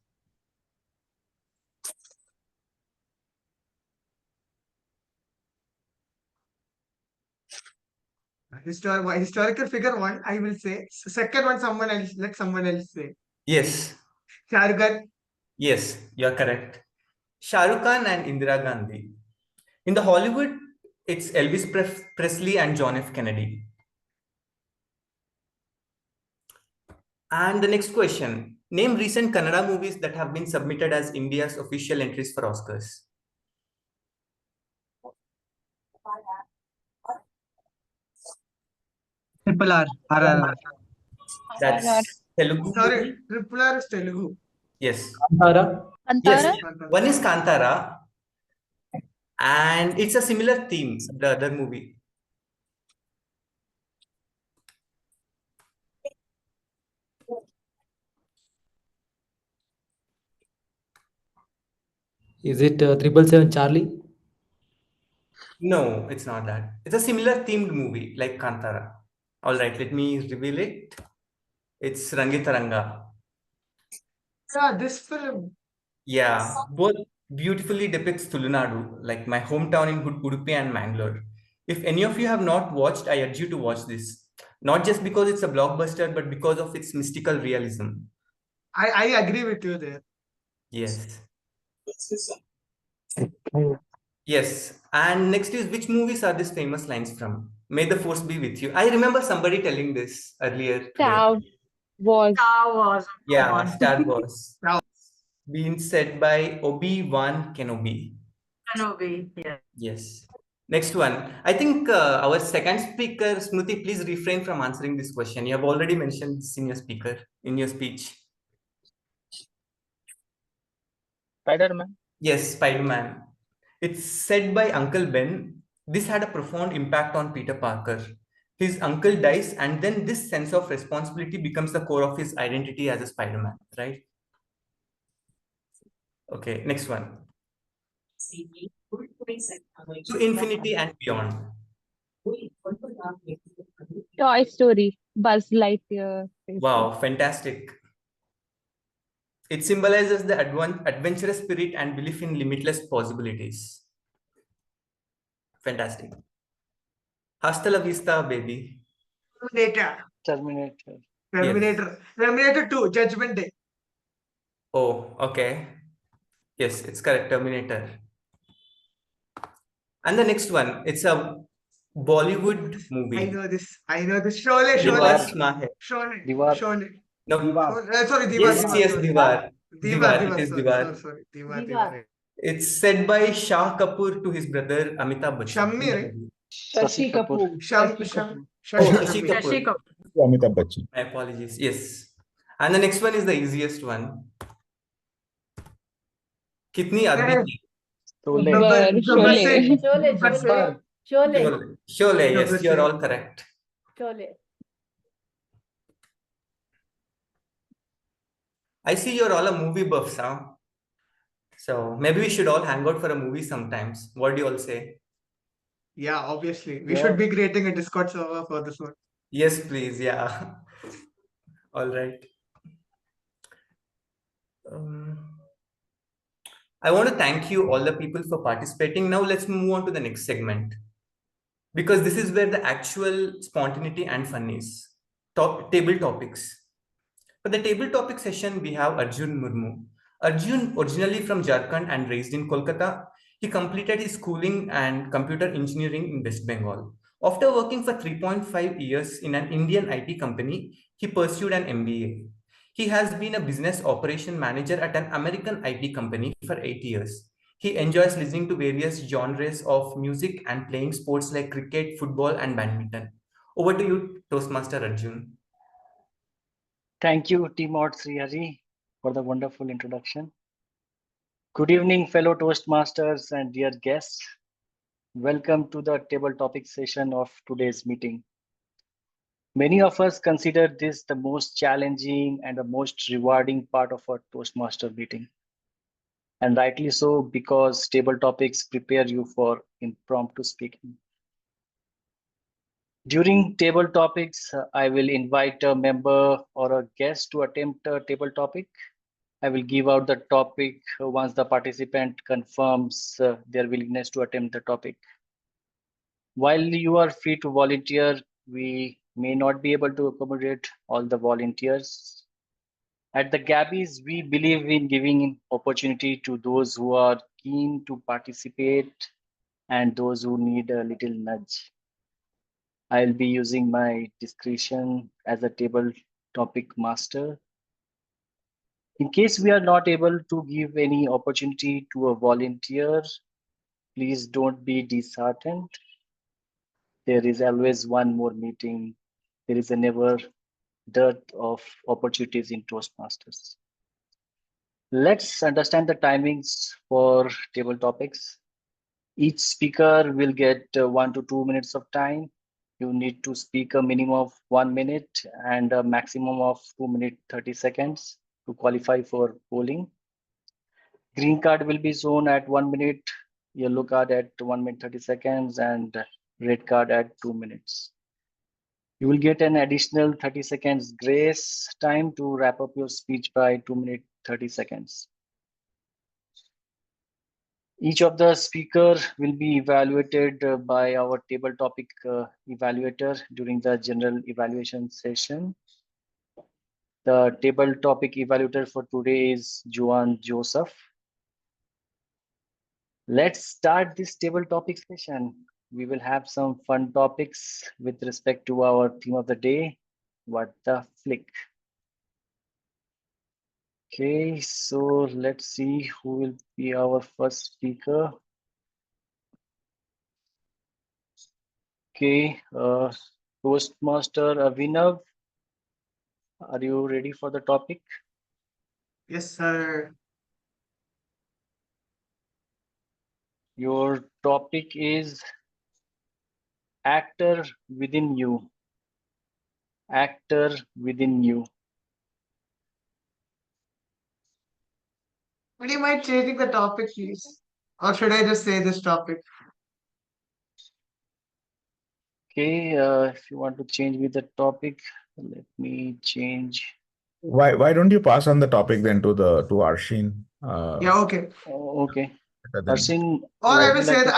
[SPEAKER 10] Historical figure one, I will say. Second one, someone else. Let someone else say.
[SPEAKER 8] Yes.
[SPEAKER 10] Shah Rukh Khan.
[SPEAKER 8] Yes, you're correct. Shah Rukh Khan and Indira Gandhi. In the Hollywood, it's Elvis Presley and John F. Kennedy. And the next question. Name recent Kannada movies that have been submitted as India's official entries for Oscars.
[SPEAKER 19] Triple R. RRR.
[SPEAKER 8] That's Telugu.
[SPEAKER 10] Sorry, Triple R is Telugu.
[SPEAKER 8] Yes.
[SPEAKER 19] Kantara.
[SPEAKER 8] Yes. One is Kantara. And it's a similar theme, the other movie.
[SPEAKER 11] Is it 777 Charlie?
[SPEAKER 8] No, it's not that. It's a similar themed movie like Kantara. All right, let me reveal it. It's Rangitaranga.
[SPEAKER 10] Yeah, this film.
[SPEAKER 8] Yeah, both beautifully depicts Tulunadu, like my hometown in Udupi and Mangalore. If any of you have not watched, I urge you to watch this. Not just because it's a blockbuster, but because of its mystical realism.
[SPEAKER 10] I agree with you there.
[SPEAKER 8] Yes. Yes. And next is, which movies are these famous lines from? May the force be with you. I remember somebody telling this earlier today.
[SPEAKER 14] Star Wars.
[SPEAKER 9] Star Wars.
[SPEAKER 8] Yeah, Star Wars. Being said by Obi-Wan Kenobi.
[SPEAKER 9] Kenobi, yeah.
[SPEAKER 8] Yes. Next one. I think our second speaker, Smruti, please refrain from answering this question. You have already mentioned this in your speech.
[SPEAKER 13] Spider-Man.
[SPEAKER 8] Yes, Spider-Man. It's said by Uncle Ben. This had a profound impact on Peter Parker. His uncle dies, and then this sense of responsibility becomes the core of his identity as a Spider-Man, right? Okay, next one. To infinity and beyond.
[SPEAKER 14] Toy Story. Buzz Lightyear.
[SPEAKER 8] Wow, fantastic. It symbolizes the adventurous spirit and belief in limitless possibilities. Fantastic. Hasta la vista, baby.
[SPEAKER 10] Terminator. Terminator 2, Judgment Day.
[SPEAKER 8] Oh, okay. Yes, it's correct. Terminator. And the next one, it's a Bollywood movie.
[SPEAKER 10] I know this. I know this. Sholay,
[SPEAKER 8] Diwar
[SPEAKER 10] Sholay.
[SPEAKER 8] Sna Hai.
[SPEAKER 10] Sholay.
[SPEAKER 13] Diwar.
[SPEAKER 10] Sholay.
[SPEAKER 8] No.
[SPEAKER 10] Sorry, Diwar,
[SPEAKER 8] Yes,
[SPEAKER 10] Diwar,
[SPEAKER 8] yes,
[SPEAKER 10] sorry.
[SPEAKER 8] Diwar. Diwar, it
[SPEAKER 10] Diwar,
[SPEAKER 8] is
[SPEAKER 10] sorry,
[SPEAKER 8] Diwar.
[SPEAKER 10] sorry. Diwar,
[SPEAKER 2] Diwar.
[SPEAKER 10] Diwar.
[SPEAKER 8] It's said by Shah Kapoor to his brother Amitabh Bachchan.
[SPEAKER 10] Shammi, right?
[SPEAKER 2] Shashi Kapoor.
[SPEAKER 10] Shashi
[SPEAKER 8] Oh,
[SPEAKER 10] Shashi
[SPEAKER 8] Shashi
[SPEAKER 10] Kapoor.
[SPEAKER 8] Kapoor.
[SPEAKER 16] Amitabh Bachchan.
[SPEAKER 8] My apologies. Yes. And the next one is the easiest one. Kitni aadmi thi?
[SPEAKER 2] Sholay.
[SPEAKER 8] Sholay.
[SPEAKER 2] Sholay.
[SPEAKER 8] Sholay, yes, you're all correct.
[SPEAKER 2] Sholay.
[SPEAKER 8] I see you're all a movie buffs, huh? So maybe we should all hang out for a movie sometimes. What do you all say?
[SPEAKER 10] Yeah, obviously. We
[SPEAKER 8] Yeah.
[SPEAKER 10] should be creating a Discord server for this one.
[SPEAKER 8] Yes, please. Yeah. All right. I want to thank you, all the people, for participating. Now let's move on to the next segment, because this is where the actual spontaneity and fun is. Table topics. For the table topic session, we have Arjun Murmu. Arjun, originally from Jharkhand and raised in Kolkata, he completed his schooling and computer engineering in West Bengal. After working for 3.5 years in an Indian IT company, he pursued an MBA. He has been a business operation manager at an American IT company for 8 years. He enjoys listening to various genres of music and playing sports like cricket, football, and badminton. Over to you, Toastmaster Arjun.
[SPEAKER 13] Thank you, TMOD Sreehari, for the wonderful introduction. Good evening, fellow Toastmasters and dear guests. Welcome to the table topic session of today's meeting. Many of us consider this the most challenging and the most rewarding part of our Toastmaster meeting. And rightly so, because table topics prepare you for impromptu speaking. During table topics, I will invite a member or a guest to attempt a table topic. I will give out the topic once the participant confirms their willingness to attempt the topic. While you are free to volunteer, we may not be able to accommodate all the volunteers. At the Gabbys, we believe in giving opportunity to those who are keen to participate and those who need a little nudge. I'll be using my discretion as a table topic master. In case we are not able to give any opportunity to a volunteer, please don't be disheartened. There is always one more meeting. There is a never dearth of opportunities in Toastmasters. Let's understand the timings for table topics. Each speaker will get 1 to 2 minutes of time. You need to speak a minimum of 1 minute and a maximum of 2 minutes 30 seconds to qualify for polling. Green card will be shown at 1 minute, yellow card at 1 minute 30 seconds, and red card at 2 minutes. You will get an additional 30 seconds grace time to wrap up your speech by 2 minutes 30 seconds. Each of the speaker will be evaluated by our table topic evaluator during the general evaluation session. The table topic evaluator for today is Joane Joseph. Let's start this table topic session. We will have some fun topics with respect to our theme of the day, what the flick. Okay, so let's see who will be our first speaker. Okay, Toastmaster Avinav, are you ready for the topic?
[SPEAKER 10] Yes, sir.
[SPEAKER 13] Your topic is actor within you. Actor within you.
[SPEAKER 10] Would you mind changing the topic, please? Or should I just say this topic?
[SPEAKER 13] Okay, if you want to change with the topic, let me change.
[SPEAKER 16] Why don't you pass on the topic then to Arsheen?
[SPEAKER 10] Yeah, okay.
[SPEAKER 13] Okay.
[SPEAKER 16] Then.
[SPEAKER 13] Arsheen,
[SPEAKER 10] Or I
[SPEAKER 13] would
[SPEAKER 10] will
[SPEAKER 13] you
[SPEAKER 10] say
[SPEAKER 13] like
[SPEAKER 10] that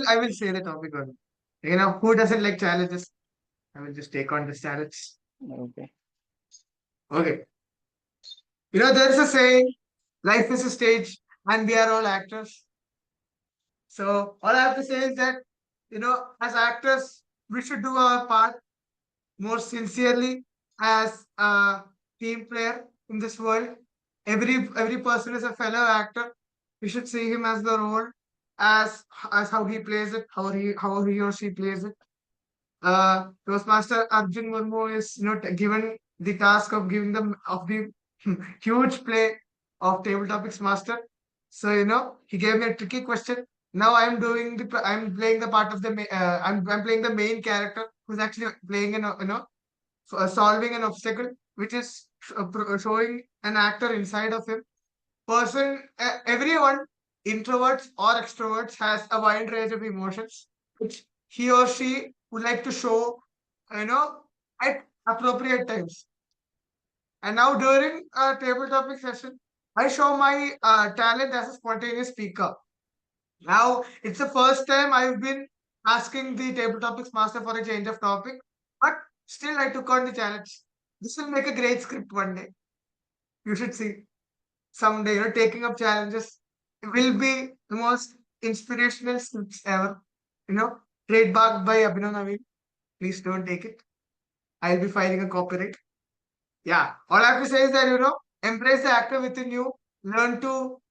[SPEAKER 10] I will say the topic on. You know, who doesn't like challenges? I will just take on this challenge.
[SPEAKER 13] Okay.
[SPEAKER 10] Okay. You know, there's a saying, life is a stage and we are all actors. So all I have to say is that, as actors, we should do our part more sincerely as a team player in this world. Every person is a fellow actor. We should see him as the role, as how he plays it, how he or she plays it. Toastmaster Arjun Murmu is given the task of giving them of the huge play of table topics master. So he gave me a tricky question. Now I'm playing the part of I'm playing the main character who's actually playing solving an obstacle, which is showing an actor inside of him. Everyone, introverts or extroverts, has a wide range of emotions, which he or she would like to show, at appropriate times. And now during a table topic session, I show my talent as a spontaneous speaker. Now it's the first time I've been asking the table topics master for a change of topic, but still I took on the challenge. This will make a great script one day. You should see someday. Taking up challenges will be the most inspirational scripts ever. Trademarked by Abhinav Naveen. Please don't take it. I'll be filing a copyright. Yeah. All I have to say is that, embrace the actor within you. Learn to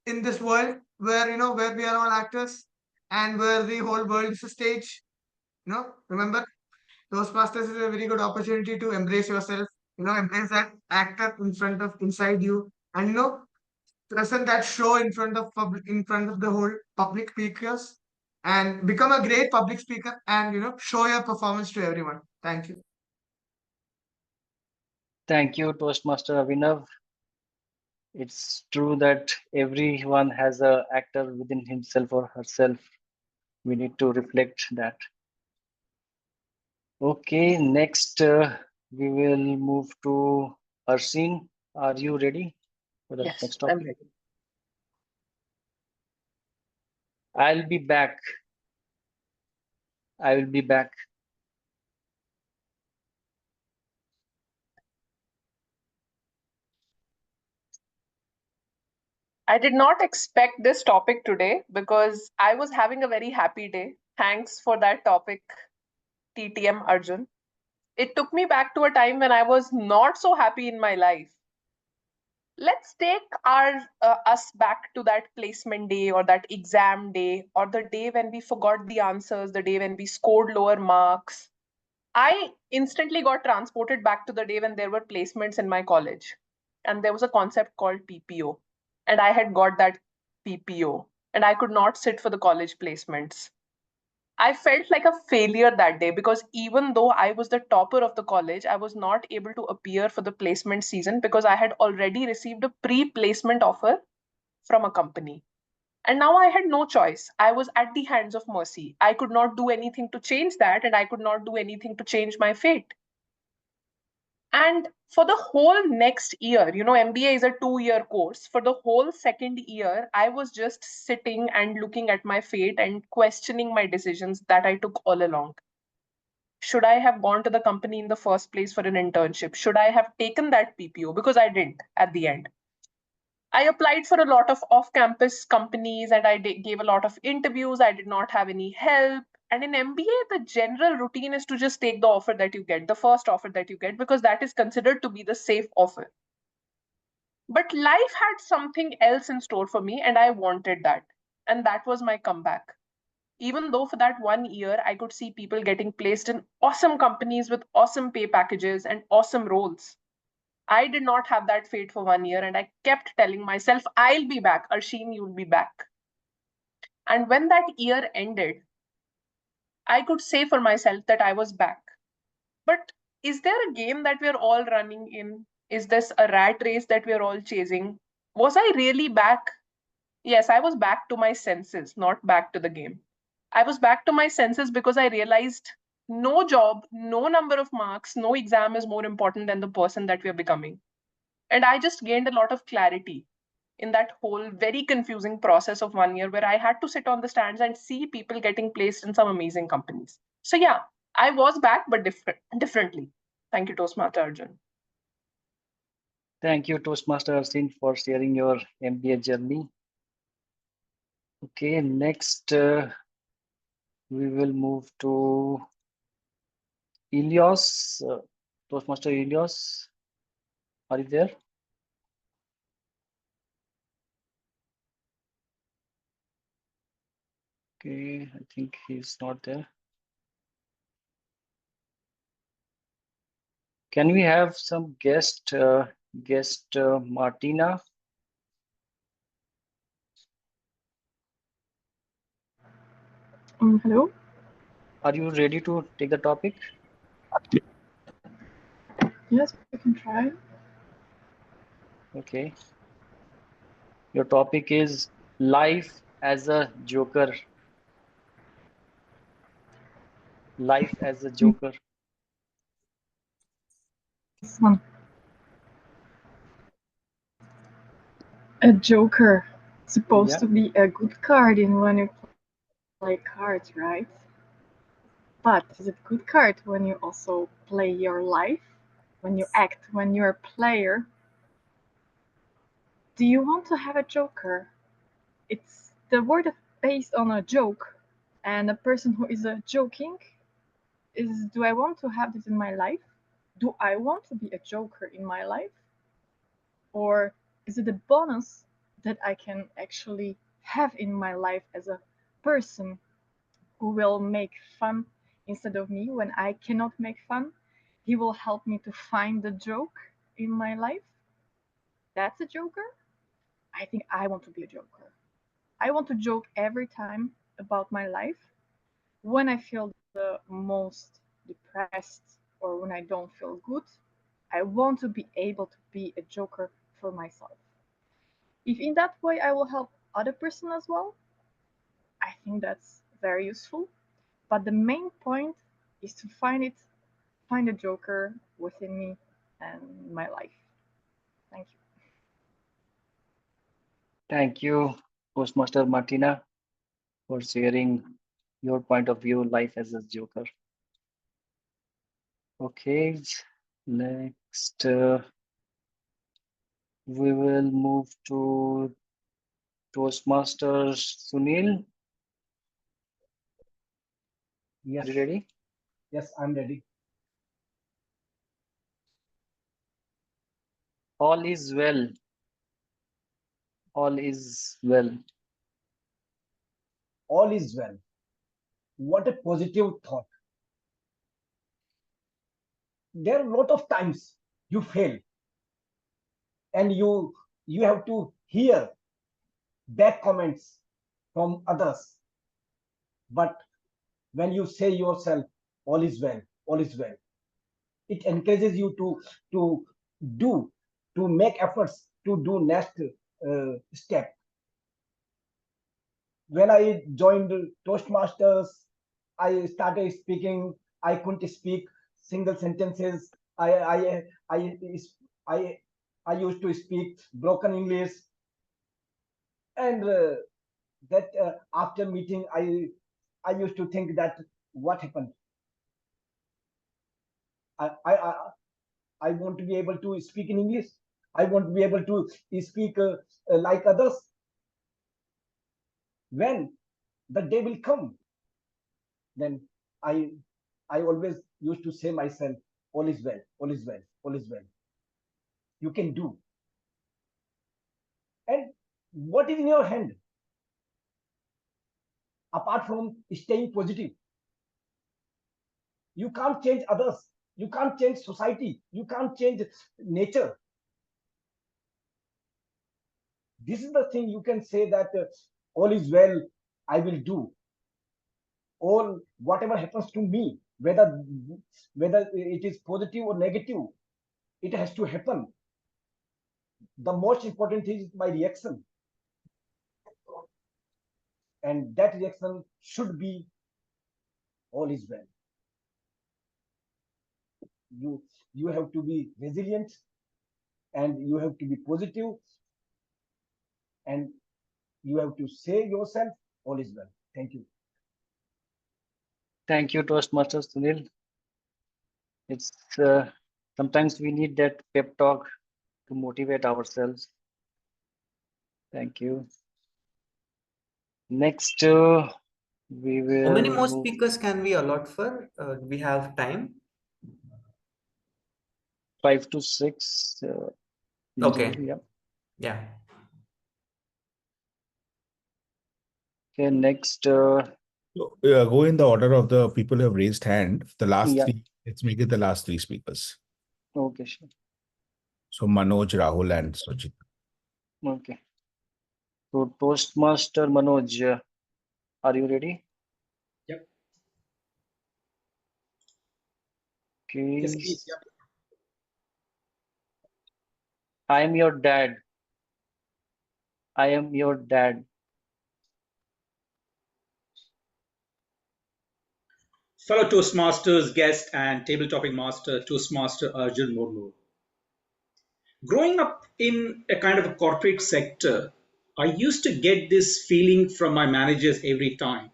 [SPEAKER 10] in this world where where we are all actors and where the whole world is a stage. Remember, Toastmasters is a very good opportunity to embrace yourself. Embrace that actor inside you, and present that show in front of the whole public speakers, and become a great public speaker, and show your performance to everyone. Thank you.
[SPEAKER 13] Thank you, Toastmaster Abhinav. It's true that everyone has an actor within himself or herself. We need to reflect that. Okay, next we will move to Arsheen. Are you ready for the
[SPEAKER 14] Yes,
[SPEAKER 13] next
[SPEAKER 14] I'm
[SPEAKER 13] topic?
[SPEAKER 14] ready.
[SPEAKER 13] I'll be back. I will be back.
[SPEAKER 14] I did not expect this topic today because I was having a very happy day. Thanks for that topic, TTM-Arjun. It took me back to a time when I was not so happy in my life. Let's take us back to that placement day or that exam day or the day when we forgot the answers, the day when we scored lower marks. I instantly got transported back to the day when there were placements in my college. And there was a concept called PPO. And I had got that PPO. And I could not sit for the college placements. I felt like a failure that day because even though I was the topper of the college, I was not able to appear for the placement season because I had already received a pre-placement offer from a company. And now I had no choice. I was at the hands of mercy. I could not do anything to change that, and I could not do anything to change my fate. And for the whole next year, MBA is a 2-year course. For the whole second year, I was just sitting and looking at my fate and questioning my decisions that I took all along. Should I have gone to the company in the first place for an internship? Should I have taken that PPO? Because I didn't at the end. I applied for a lot of off-campus companies and I gave a lot of interviews. I did not have any help. And in MBA, the general routine is to just take the offer that you get, the first offer that you get, because that is considered to be the safe offer. But life had something else in store for me, and I wanted that. And that was my comeback. Even though for that 1 year, I could see people getting placed in awesome companies with awesome pay packages and awesome roles. I did not have that fate for 1 year, and I kept telling myself, I'll be back. Arsheen, you'll be back. And when that year ended, I could say for myself that I was back. But is there a game that we're all running in? Is this a rat race that we're all chasing? Was I really back? Yes, I was back to my senses, not back to the game. I was back to my senses because I realized no job, no number of marks, no exam is more important than the person that we're becoming. And I just gained a lot of clarity in that whole very confusing process of 1 year where I had to sit on the stands and see people getting placed in some amazing companies. So yeah, I was back, but differently. Thank you, Toastmaster Arjun.
[SPEAKER 13] Thank you, Toastmaster Arsheen, for sharing your MBA journey. Okay, next we will move to Elios, Toastmaster Elios. Are you there? Okay, I think he's not there. Can we have some guest Martina?
[SPEAKER 20] Hello.
[SPEAKER 13] Are you ready to take the topic?
[SPEAKER 20] Yes, we can try.
[SPEAKER 13] Okay. Your topic is life as a joker. Life as a joker.
[SPEAKER 20] This one. A joker. Supposed
[SPEAKER 13] Yeah.
[SPEAKER 20] to be a good card in when you play cards, right? But is it good card when you also play your life? When you act, when you're a player? Do you want to have a joker? It's the word based on a joke, and a person who is joking is, do I want to have this in my life? Do I want to be a joker in my life? Or is it a bonus that I can actually have in my life as a person who will make fun instead of me when I cannot make fun? He will help me to find the joke in my life. That's a joker? I think I want to be a joker. I want to joke every time about my life. When I feel the most depressed or when I don't feel good, I want to be able to be a joker for myself. If in that way I will help other person as well, I think that's very useful. But the main point is to find a joker within me and my life. Thank you.
[SPEAKER 13] Thank you, Toastmaster Martina, for sharing your point of view, life as a joker. Okay, next we will move to Toastmaster Sunil.
[SPEAKER 21] Yes.
[SPEAKER 13] Are you ready?
[SPEAKER 21] Yes, I'm ready.
[SPEAKER 13] All is well. All is well.
[SPEAKER 21] All is well. What a positive thought. There are a lot of times you fail and you have to hear bad comments from others. But when you say yourself, all is well, all is well, it encourages you to do, to make efforts to do next step. When I joined Toastmasters, I started speaking. I couldn't speak single sentences. I used to speak broken English, and that after meeting, I used to think that what happened. I want to be able to speak in English. I want to be able to speak like others. When the day will come, then I always used to say myself, all is well, all is well, all is well. You can do. And what is in your hand? Apart from staying positive, you can't change others. You can't change society. You can't change nature. This is the thing you can say that all is well, I will do. Or whatever happens to me, whether it is positive or negative, it has to happen. The most important thing is my reaction. And that reaction should be all is well. You have to be resilient and you have to be positive and you have to say yourself all is well. Thank you.
[SPEAKER 13] Thank you, Toastmaster Sunil. It's sometimes we need that pep talk to motivate ourselves. Thank you.
[SPEAKER 4] Next, we will.
[SPEAKER 8] How many more speakers can we allot for? We have time.
[SPEAKER 4] 5 to 6.
[SPEAKER 8] Okay.
[SPEAKER 4] Yeah.
[SPEAKER 8] Yeah.
[SPEAKER 4] Okay. Next.
[SPEAKER 16] Go in the order of the people who have raised hand. The last
[SPEAKER 4] Yeah.
[SPEAKER 16] three. Let's make it the last three speakers.
[SPEAKER 4] Okay. Sure.
[SPEAKER 16] So Manoj, Rahul, and Sujit.
[SPEAKER 4] Okay. So Toastmaster Manoj, are you ready?
[SPEAKER 22] Yep.
[SPEAKER 4] Okay.
[SPEAKER 22] Yes, please. Yep.
[SPEAKER 4] I am your dad. I am your dad.
[SPEAKER 22] Fellow Toastmasters, guest, and table topping master, Toastmaster Arjun Murmu. Growing up in a kind of a corporate sector, I used to get this feeling from my managers every time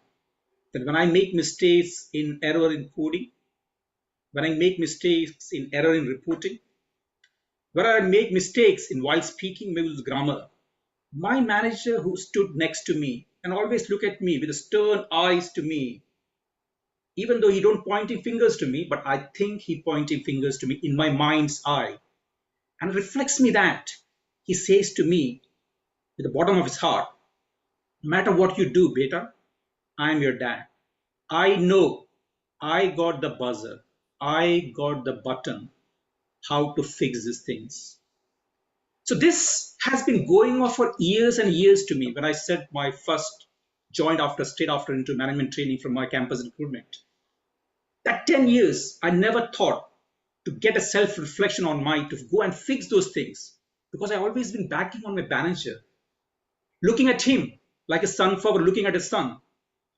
[SPEAKER 22] that when I make mistakes in error in coding, when I make mistakes in error in reporting, when I make mistakes in while speaking, maybe with grammar, my manager who stood next to me and always look at me with stern eyes to me, even though he don't pointing fingers to me, but I think he pointing fingers to me in my mind's eye, and reflects me that he says to me with the bottom of his heart, no matter what you do, beta, I am your dad. I know I got the buzzer. I got the button how to fix these things. So this has been going on for years and years to me when I said my first joined after straight after into management training from my campus recruitment. That 10 years, I never thought to get a self-reflection on my to go and fix those things because I always been backing on my manager, looking at him like a sunflower looking at a sun.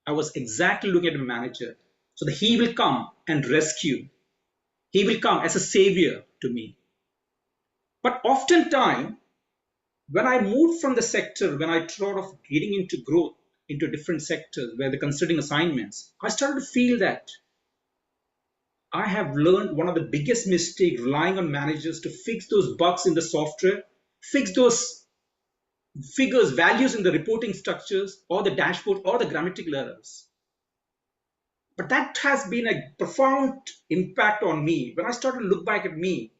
[SPEAKER 22] I was exactly looking at my manager so that he will come and rescue. He will come as a savior to me. But oftentimes, when I moved from the sector, when I thought of getting into growth into different sectors where the considering assignments, I started to feel that I have learned one of the biggest mistakes relying on managers to fix those bugs in the software, fix those figures, values in the reporting structures or the dashboard or the grammatical errors. But that has been a profound impact on me. When I started to look back at me,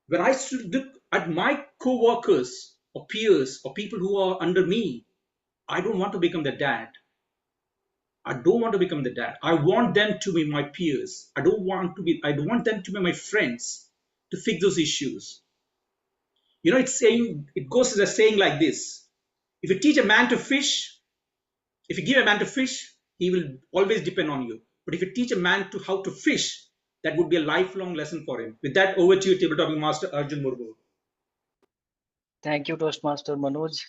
[SPEAKER 22] when I look at my co-workers or peers or people who are under me, I don't want to become the dad. I don't want to become the dad. I want them to be my peers. I don't want them to be my friends to fix those issues. You know, it goes as a saying like this. If you teach a man to fish, if you give a man to fish, he will always depend on you. But if you teach a man to how to fish, that would be a lifelong lesson for him. With that, over to you, table topping master Arjun Murmu.
[SPEAKER 4] Thank you, Toastmaster Manoj.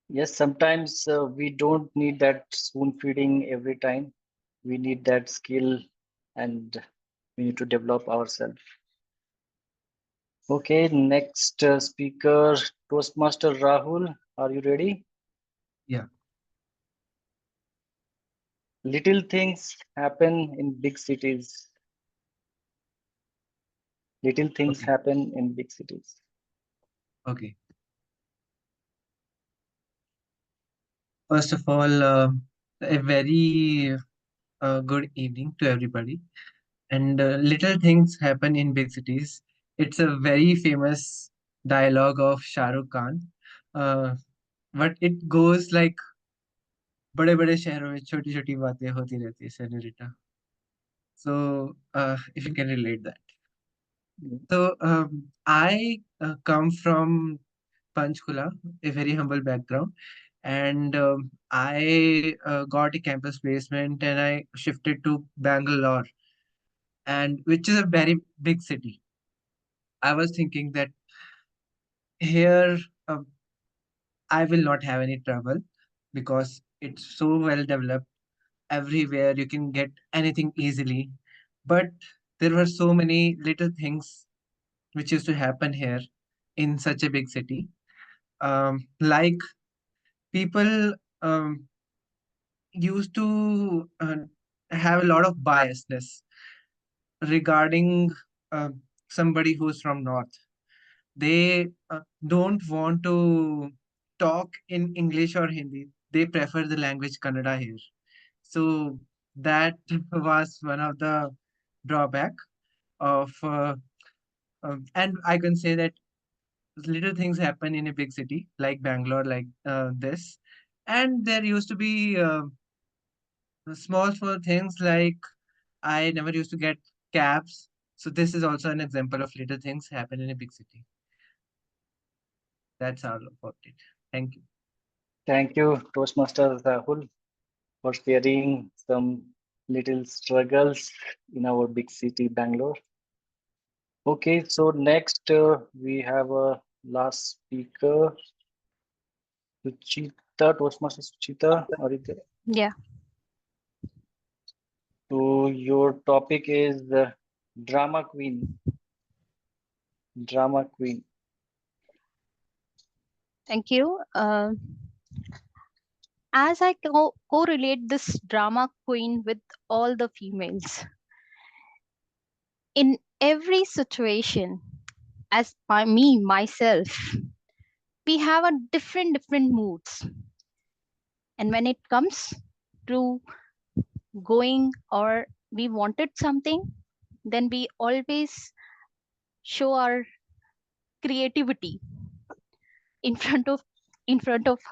[SPEAKER 4] Yes, sometimes we don't need that spoon feeding every time. We need that skill and we need to develop ourselves. Okay, next speaker, Toastmaster Rahul. Are you ready?
[SPEAKER 19] Yeah.
[SPEAKER 4] Little things happen in big cities. Little things happen in big cities.
[SPEAKER 19] Okay. First of all, a very good evening to everybody. And little things happen in big cities. It's a very famous dialogue of Shah Rukh Khan. But it goes like बड़े बड़े शहरों में छोटी छोटी बातें होती रहती है senorita. So if you can relate that. So I come from Panchkula, a very humble background, and I got a campus placement and I shifted to Bangalore, and which is a very big city. I was thinking that here I will not have any trouble because it's so well developed. Everywhere you can get anything easily, but there were so many little things which used to happen here in such a big city. Like people used to have a lot of biasness regarding somebody who's from north. They don't want to talk in English or Hindi. They prefer the language Kannada here. So that was one of the drawback of, and I can say that little things happen in a big city like Bangalore, like this, and there used to be small things like I never used to get cabs. So this is also an example of little things happen in a big city. That's all about it. Thank you.
[SPEAKER 4] Thank you, Toastmaster Rahul, for sharing some little struggles in our big city, Bangalore. Okay, so next we have a last speaker, Suchita, Toastmaster Suchita. Are you there?
[SPEAKER 3] Yeah.
[SPEAKER 4] So your topic is drama queen. Drama queen.
[SPEAKER 3] Thank you. As I correlate this drama queen with all the females, in every situation, as myself, we have a different moods. And when it comes to going or we wanted something, then we always show our creativity in front of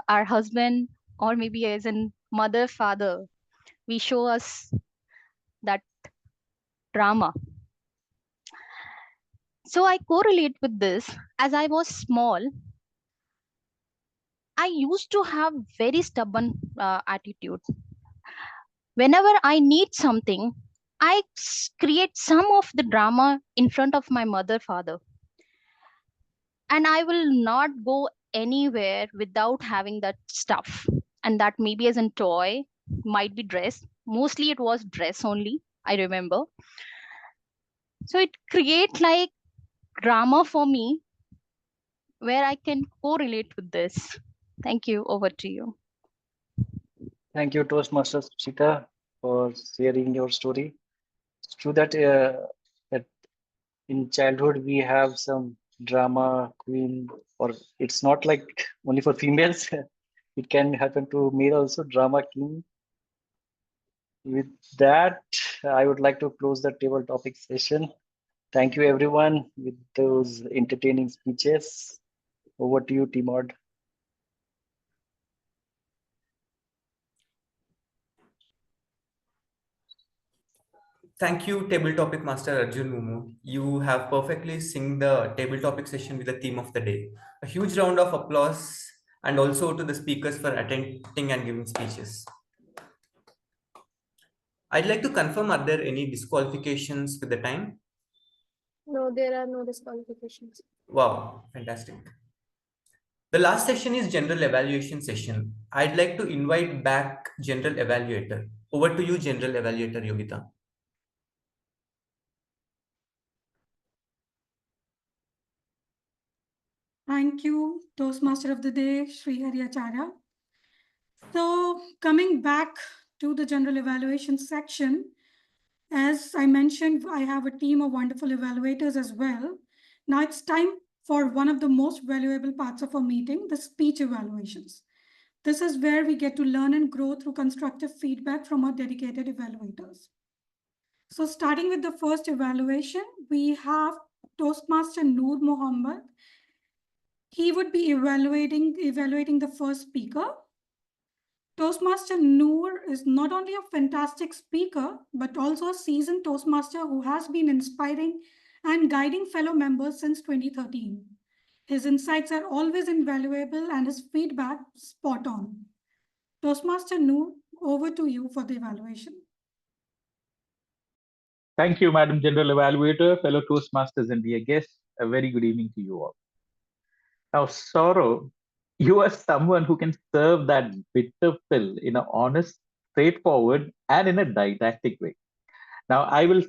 [SPEAKER 3] our husband, or maybe as a mother, father. We show us that drama. So I correlate with this. As I was small, I used to have very stubborn attitude. Whenever I need something, I create some of the drama in front of my mother, father. And I will not go anywhere without having that stuff. And that maybe as a toy, might be dress. Mostly it was dress only, I remember. So it create like drama for me where I can correlate with this. Thank you. Over to you.
[SPEAKER 4] Thank you, Toastmaster Suchita, for sharing your story. It's true that that in childhood we have some drama queen, or it's not like only for females. It can happen to male also, drama king. With that, I would like to close the table topic session. Thank you, everyone, with those entertaining speeches. Over to you, TMOD.
[SPEAKER 8] Thank you, Table Topic Master Arjun Murmu. You have perfectly synced the table topic session with the theme of the day. A huge round of applause, and also to the speakers for attending and giving speeches. I'd like to confirm, are there any disqualifications with the time?
[SPEAKER 12] No, there are no disqualifications.
[SPEAKER 8] Wow, fantastic. The last session is general evaluation session. I'd like to invite back general evaluator. Over to you, general evaluator Yogita.
[SPEAKER 1] Thank you, Toastmaster of the Day, SreehariAcharya. So coming back to the general evaluation section, as I mentioned, I have a team of wonderful evaluators as well. Now it's time for one of the most valuable parts of our meeting, the speech evaluations. This is where we get to learn and grow through constructive feedback from our dedicated evaluators. So starting with the first evaluation, we have Toastmaster Noor Mohammad. He would be evaluating the first speaker. Toastmaster Noor is not only a fantastic speaker, but also a seasoned Toastmaster who has been inspiring and guiding fellow members since 2013. His insights are always invaluable and his feedback spot on. Toastmaster Noor, over to you for the evaluation.
[SPEAKER 6] Thank you, Madam General Evaluator, fellow Toastmasters and dear guests. A very good evening to you all. Now, Saurav, you are someone who can serve that bitter pill in an honest, straightforward, and in a didactic way. Now, I will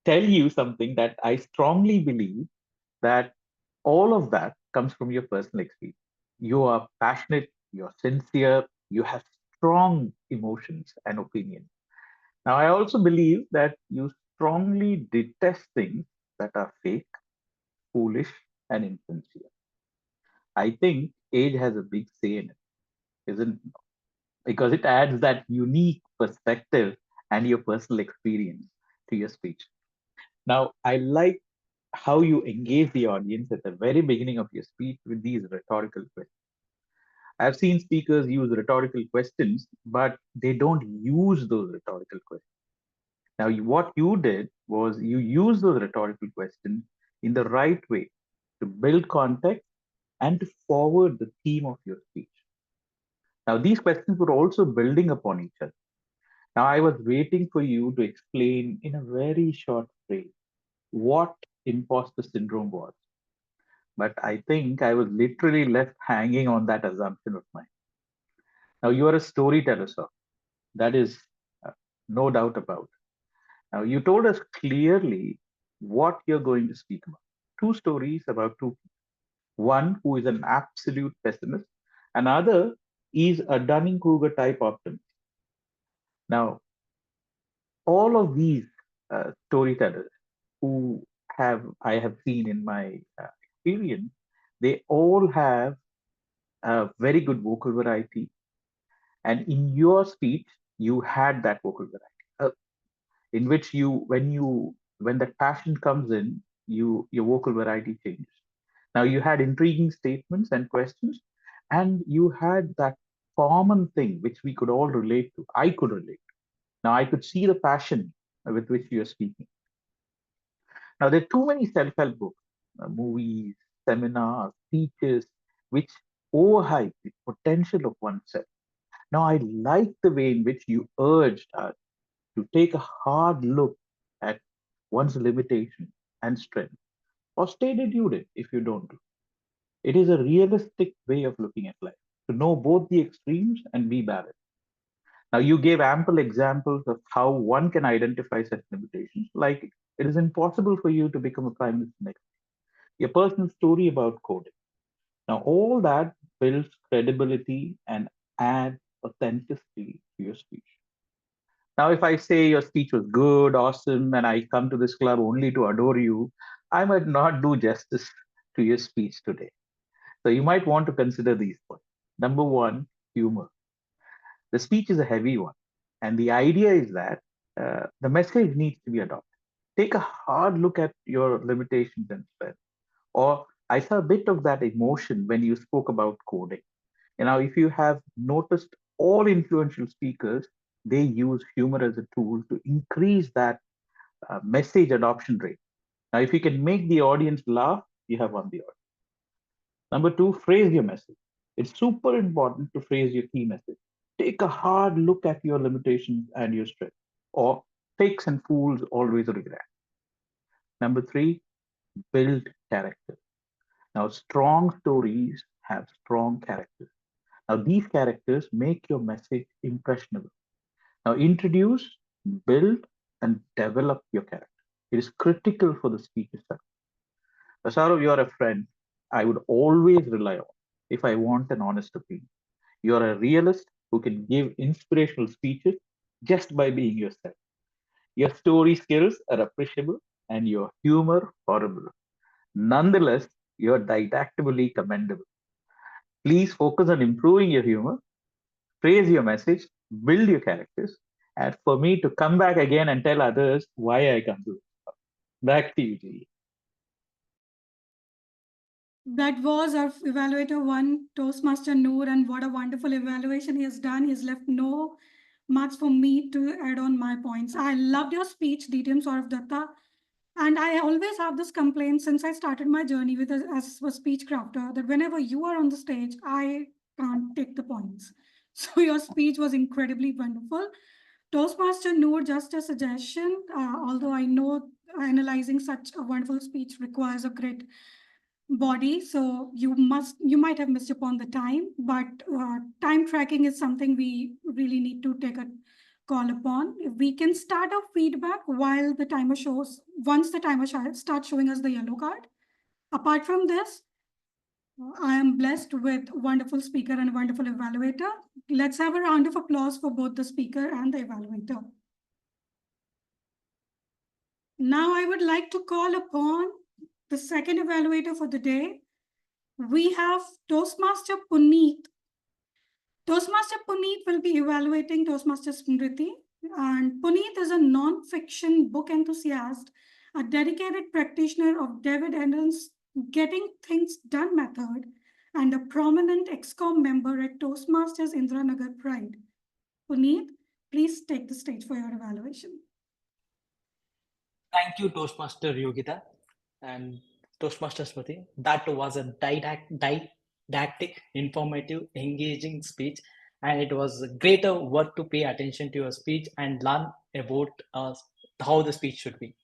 [SPEAKER 6] tell you something that I strongly believe that all of that comes from your personal experience. You are passionate, you're sincere, you have strong emotions and opinions. Now, I also believe that you strongly detest things that are fake, foolish, and insincere. I think age has a big say in it, isn't it? Because it adds that unique perspective and your personal experience to your speech. Now, I like how you engage the audience at the very beginning of your speech with these rhetorical questions. I've seen speakers use rhetorical questions, but they don't use those rhetorical questions. Now, what you did was you used those rhetorical questions in the right way to build context and to forward the theme of your speech. Now, these questions were also building upon each other. Now, I was waiting for you to explain in a very short phrase what imposter syndrome was. But I think I was literally left hanging on that assumption of mine. Now, you are a storyteller, sir. That is no doubt about. Now, you told us clearly what you're going to speak about. Two stories about two people. One who is an absolute pessimist, another is a Dunning-Kruger type optimist. Now, all of these storytellers who I have seen in my experience, they all have a very good vocal variety. And in your speech, you had that vocal variety, in which when that passion comes in, your vocal variety changes. Now you had intriguing statements and questions, and you had that common thing which we could all relate to. I could relate. Now I could see the passion with which you are speaking. Now there are too many self-help books, movies, seminars, speeches, which overhype the potential of oneself. Now I like the way in which you urged us to take a hard look at one's limitation and strength, or stated you did if you don't do. It is a realistic way of looking at life, to know both the extremes and be balanced. Now, you gave ample examples of how one can identify such limitations, like it is impossible for you to become a prime minister next year. Your personal story about coding. Now, all that builds credibility and adds authenticity to your speech. Now, if I say your speech was good, awesome, and I come to this club only to adore you, I might not do justice to your speech today. So you might want to consider these points. Number one, humor. The speech is a heavy one. And the idea is that the message needs to be adopted. Take a hard look at your limitations and strengths. Or I saw a bit of that emotion when you spoke about coding. Now, if you have noticed, all influential speakers, they use humor as a tool to increase that message adoption rate. Now, if you can make the audience laugh, you have won the audience. Number two, phrase your message. It's super important to phrase your key message. Take a hard look at your limitations and your strengths, or fakes and fools always regret. Number three, build character. Now, strong stories have strong characters. Now, these characters make your message impressionable. Now, introduce, build, and develop your character. It is critical for the speaker's success. Saurav, you are a friend I would always rely on if I want an honest opinion. You are a realist who can give inspirational speeches just by being yourself. Your story skills are appreciable and your humor horrible. Nonetheless, you are didactically commendable. Please focus on improving your humor, phrase your message, build your characters, and for me to come back again and tell others why I come to it. Back to you, G.
[SPEAKER 1] That was our evaluator one, Toastmaster Noor, and what a wonderful evaluation he has done. He's left no marks for me to add on my points. I loved your speech, TTM SouravDutta, and I always have this complaint since I started my journey with as a speech crafter that whenever you are on the stage, I can't take the points. So your speech was incredibly wonderful. Toastmaster Noor, just a suggestion, although I know analyzing such a wonderful speech requires a great body, so you might have missed upon the time, but time tracking is something we really need to take a call upon. If we can start our feedback while the timer shows, once the timer starts showing us the yellow card. Apart from this, I am blessed with a wonderful speaker and a wonderful evaluator. Let's have a round of applause for both the speaker and the evaluator. Now I would like to call upon the second evaluator for the day, we have Toastmaster Punith. Toastmaster Punith will be evaluating Toastmaster Smruti. And Punith is a non-fiction book enthusiast, a dedicated practitioner of David Allen's Getting Things Done method, and a prominent ExCom member at Toastmasters Indranagar Pride. Punith, please take the stage for your evaluation.
[SPEAKER 7] Thank you, Toastmaster Yogita and Toastmaster Smruti. That was a didactic, informative, engaging speech, and it was greater worth to pay attention to your speech and learn about how the speech should be.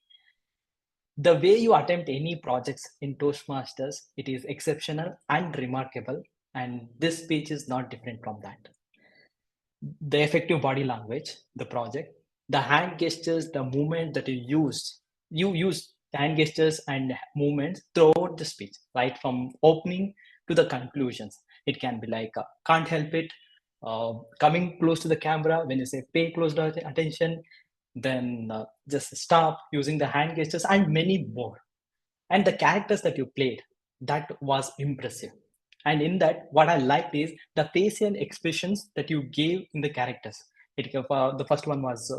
[SPEAKER 7] The way you attempt any projects in Toastmasters, it is exceptional and remarkable, and this speech is not different from that. The effective body language, the project, the hand gestures, the movement that you use hand gestures and movements throughout the speech, right from opening to the conclusions. It can be like can't help it, coming close to the camera when you say pay close attention, then just stop, using the hand gestures, and many more. And the characters that you played, that was impressive. And in that, what I liked is the facial expressions that you gave in the characters. The first one was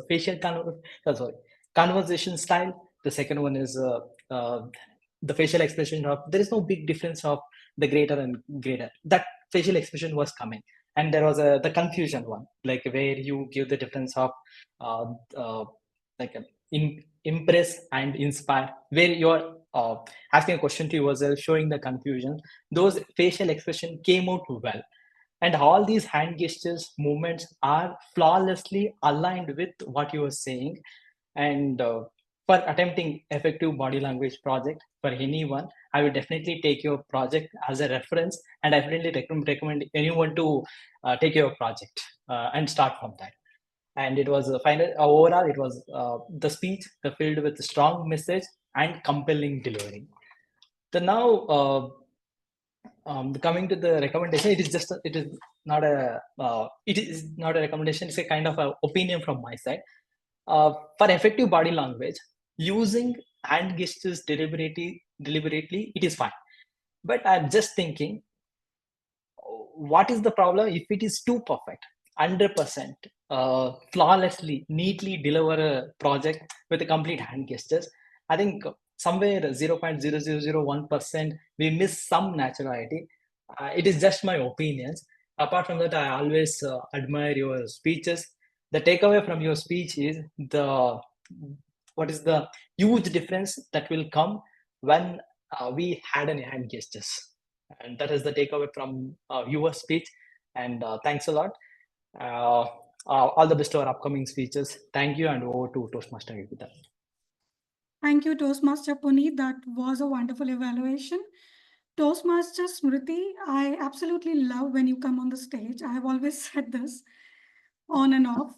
[SPEAKER 7] conversation style. The second one is the facial expression of there is no big difference of the greater and greater. That facial expression was coming. And there was the confusion one, like where you give the difference of impress and inspire, where you're asking a question to yourself, showing the confusion. Those facial expression came out well. And all these hand gestures, movements are flawlessly aligned with what you are saying. And for attempting effective body language project for anyone, I will definitely take your project as a reference, and I definitely recommend anyone to take your project and start from that. And it was overall, it was the speech filled with strong message and compelling delivery. So now, coming to the recommendation, it is not a recommendation. It's a kind of an opinion from my side. For effective body language, using hand gestures deliberately, it is fine. But I'm just thinking, what is the problem if it is too perfect, 100%, flawlessly, neatly deliver a project with a complete hand gestures? I think somewhere 0.0001% we miss some naturality. It is just my opinions. Apart from that, I always admire your speeches. The takeaway from your speech is what is the huge difference that will come when we had any hand gestures. And that is the takeaway from your speech. And thanks a lot. All the best to our upcoming speeches. Thank you, and over to Toastmaster Yogita.
[SPEAKER 1] Thank you, Toastmaster Punith. That was a wonderful evaluation. Toastmaster Smruti, I absolutely love when you come on the stage. I have always said this on and off.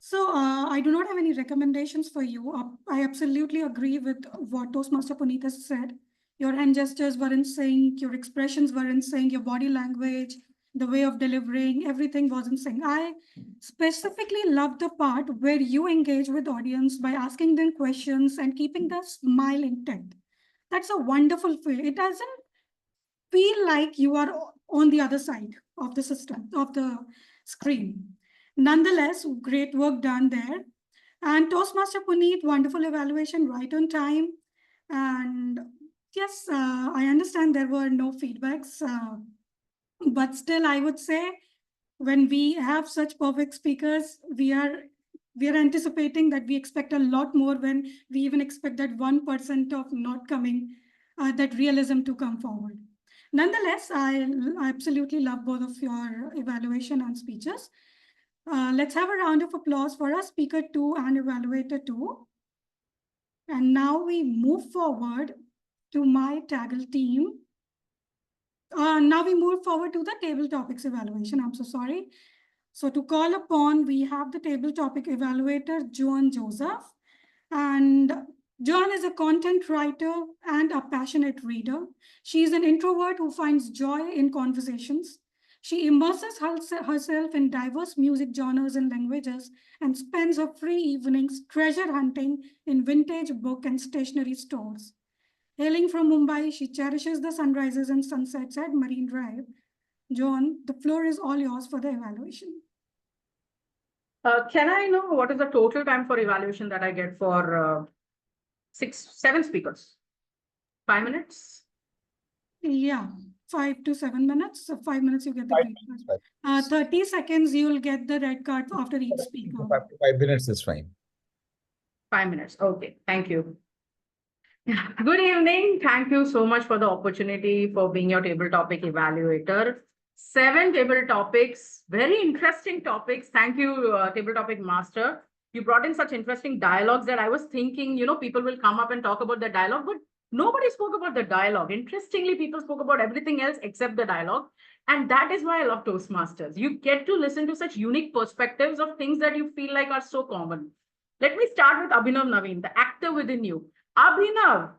[SPEAKER 1] So I do not have any recommendations for you. I absolutely agree with what Toastmaster Punith has said. Your hand gestures were in sync, your expressions were in sync, your body language, the way of delivering, everything was in sync. I specifically love the part where you engage with audience by asking them questions and keeping the smile intact. That's a wonderful feel. It doesn't feel like you are on the other side of the system, of the screen. Nonetheless, great work done there. And Toastmaster Punith, wonderful evaluation, right on time. And yes, I understand there were no feedbacks, but still I would say when we have such perfect speakers, we are anticipating that we expect a lot more when we even expect that 1% of not coming, that realism to come forward. Nonetheless, I absolutely love both of your evaluation and speeches. Let's have a round of applause for our speaker 2 and evaluator 2. And now we move forward to my TAGL team. Now we move forward to the table topics evaluation. I'm so sorry. So to call upon, we have the table topic evaluator, Joane Joseph. And Joane is a content writer and a passionate reader. She is an introvert who finds joy in conversations. She immerses herself in diverse music genres and languages and spends her free evenings treasure hunting in vintage book and stationery stores. Hailing from Mumbai, she cherishes the sunrises and sunsets at Marine Drive. Joan, the floor is all yours for the evaluation.
[SPEAKER 9] Can I know what is the total time for evaluation that I get for 7 speakers? 5 minutes?
[SPEAKER 1] Yeah, 5 to 7 minutes. So 5 minutes you get the green card. 30 seconds you will get the red card after each speaker.
[SPEAKER 15] 5 minutes is fine.
[SPEAKER 9] 5 minutes. Okay, thank you. Good evening. Thank you so much for the opportunity for being your table topic evaluator. 7 table topics, very interesting topics. Thank you, table topic master. You brought in such interesting dialogues that I was thinking, you know, people will come up and talk about the dialogue, but nobody spoke about the dialogue. Interestingly, people spoke about everything else except the dialogue. And that is why I love Toastmasters. You get to listen to such unique perspectives of things that you feel like are so common. Let me start with Abhinav Naveen, the actor within you. Abhinav,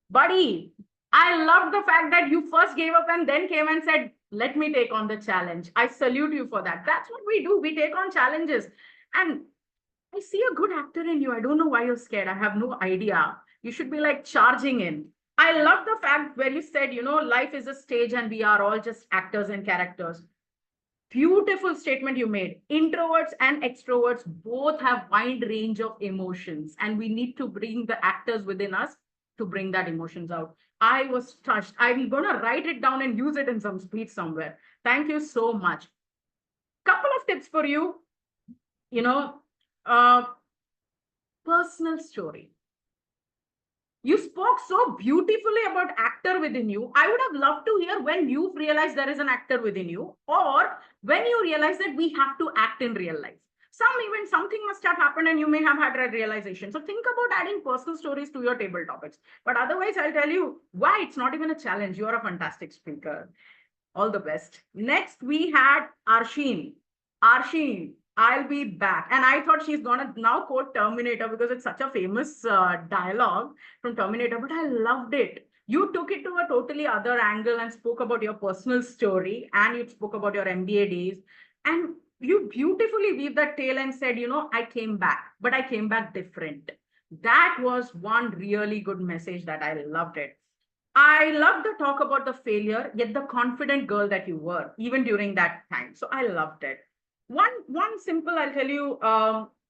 [SPEAKER 9] buddy, I love the fact that you first gave up and then came and said, let me take on the challenge. I salute you for that. That's what we do. We take on challenges. And I see a good actor in you. I don't know why you're scared. I have no idea. You should be like charging in. I love the fact where you said, you know, life is a stage and we are all just actors and characters. Beautiful statement you made. Introverts and extroverts both have wide range of emotions, and we need to bring the actors within us to bring that emotions out. I was touched. I'm going to write it down and use it in some speech somewhere. Thank you so much. Couple of tips for you. You know, personal story. You spoke so beautifully about actor within you. I would have loved to hear when you've realized there is an actor within you, or when you realize that we have to act in real life. Something must have happened and you may have had a realization. So think about adding personal stories to your table topics. But otherwise, I'll tell you why it's not even a challenge. You are a fantastic speaker. All the best. Next, we had Arsheen. Arsheen, I'll be back. And I thought she's going to now quote Terminator because it's such a famous dialogue from Terminator, but I loved it. You took it to a totally other angle and spoke about your personal story, and you spoke about your MBA days. And you beautifully weaved that tale and said, you know, I came back, but I came back different. That was one really good message that I loved it. I love the talk about the failure, yet the confident girl that you were, even during that time. So I loved it. One simple, I'll tell you,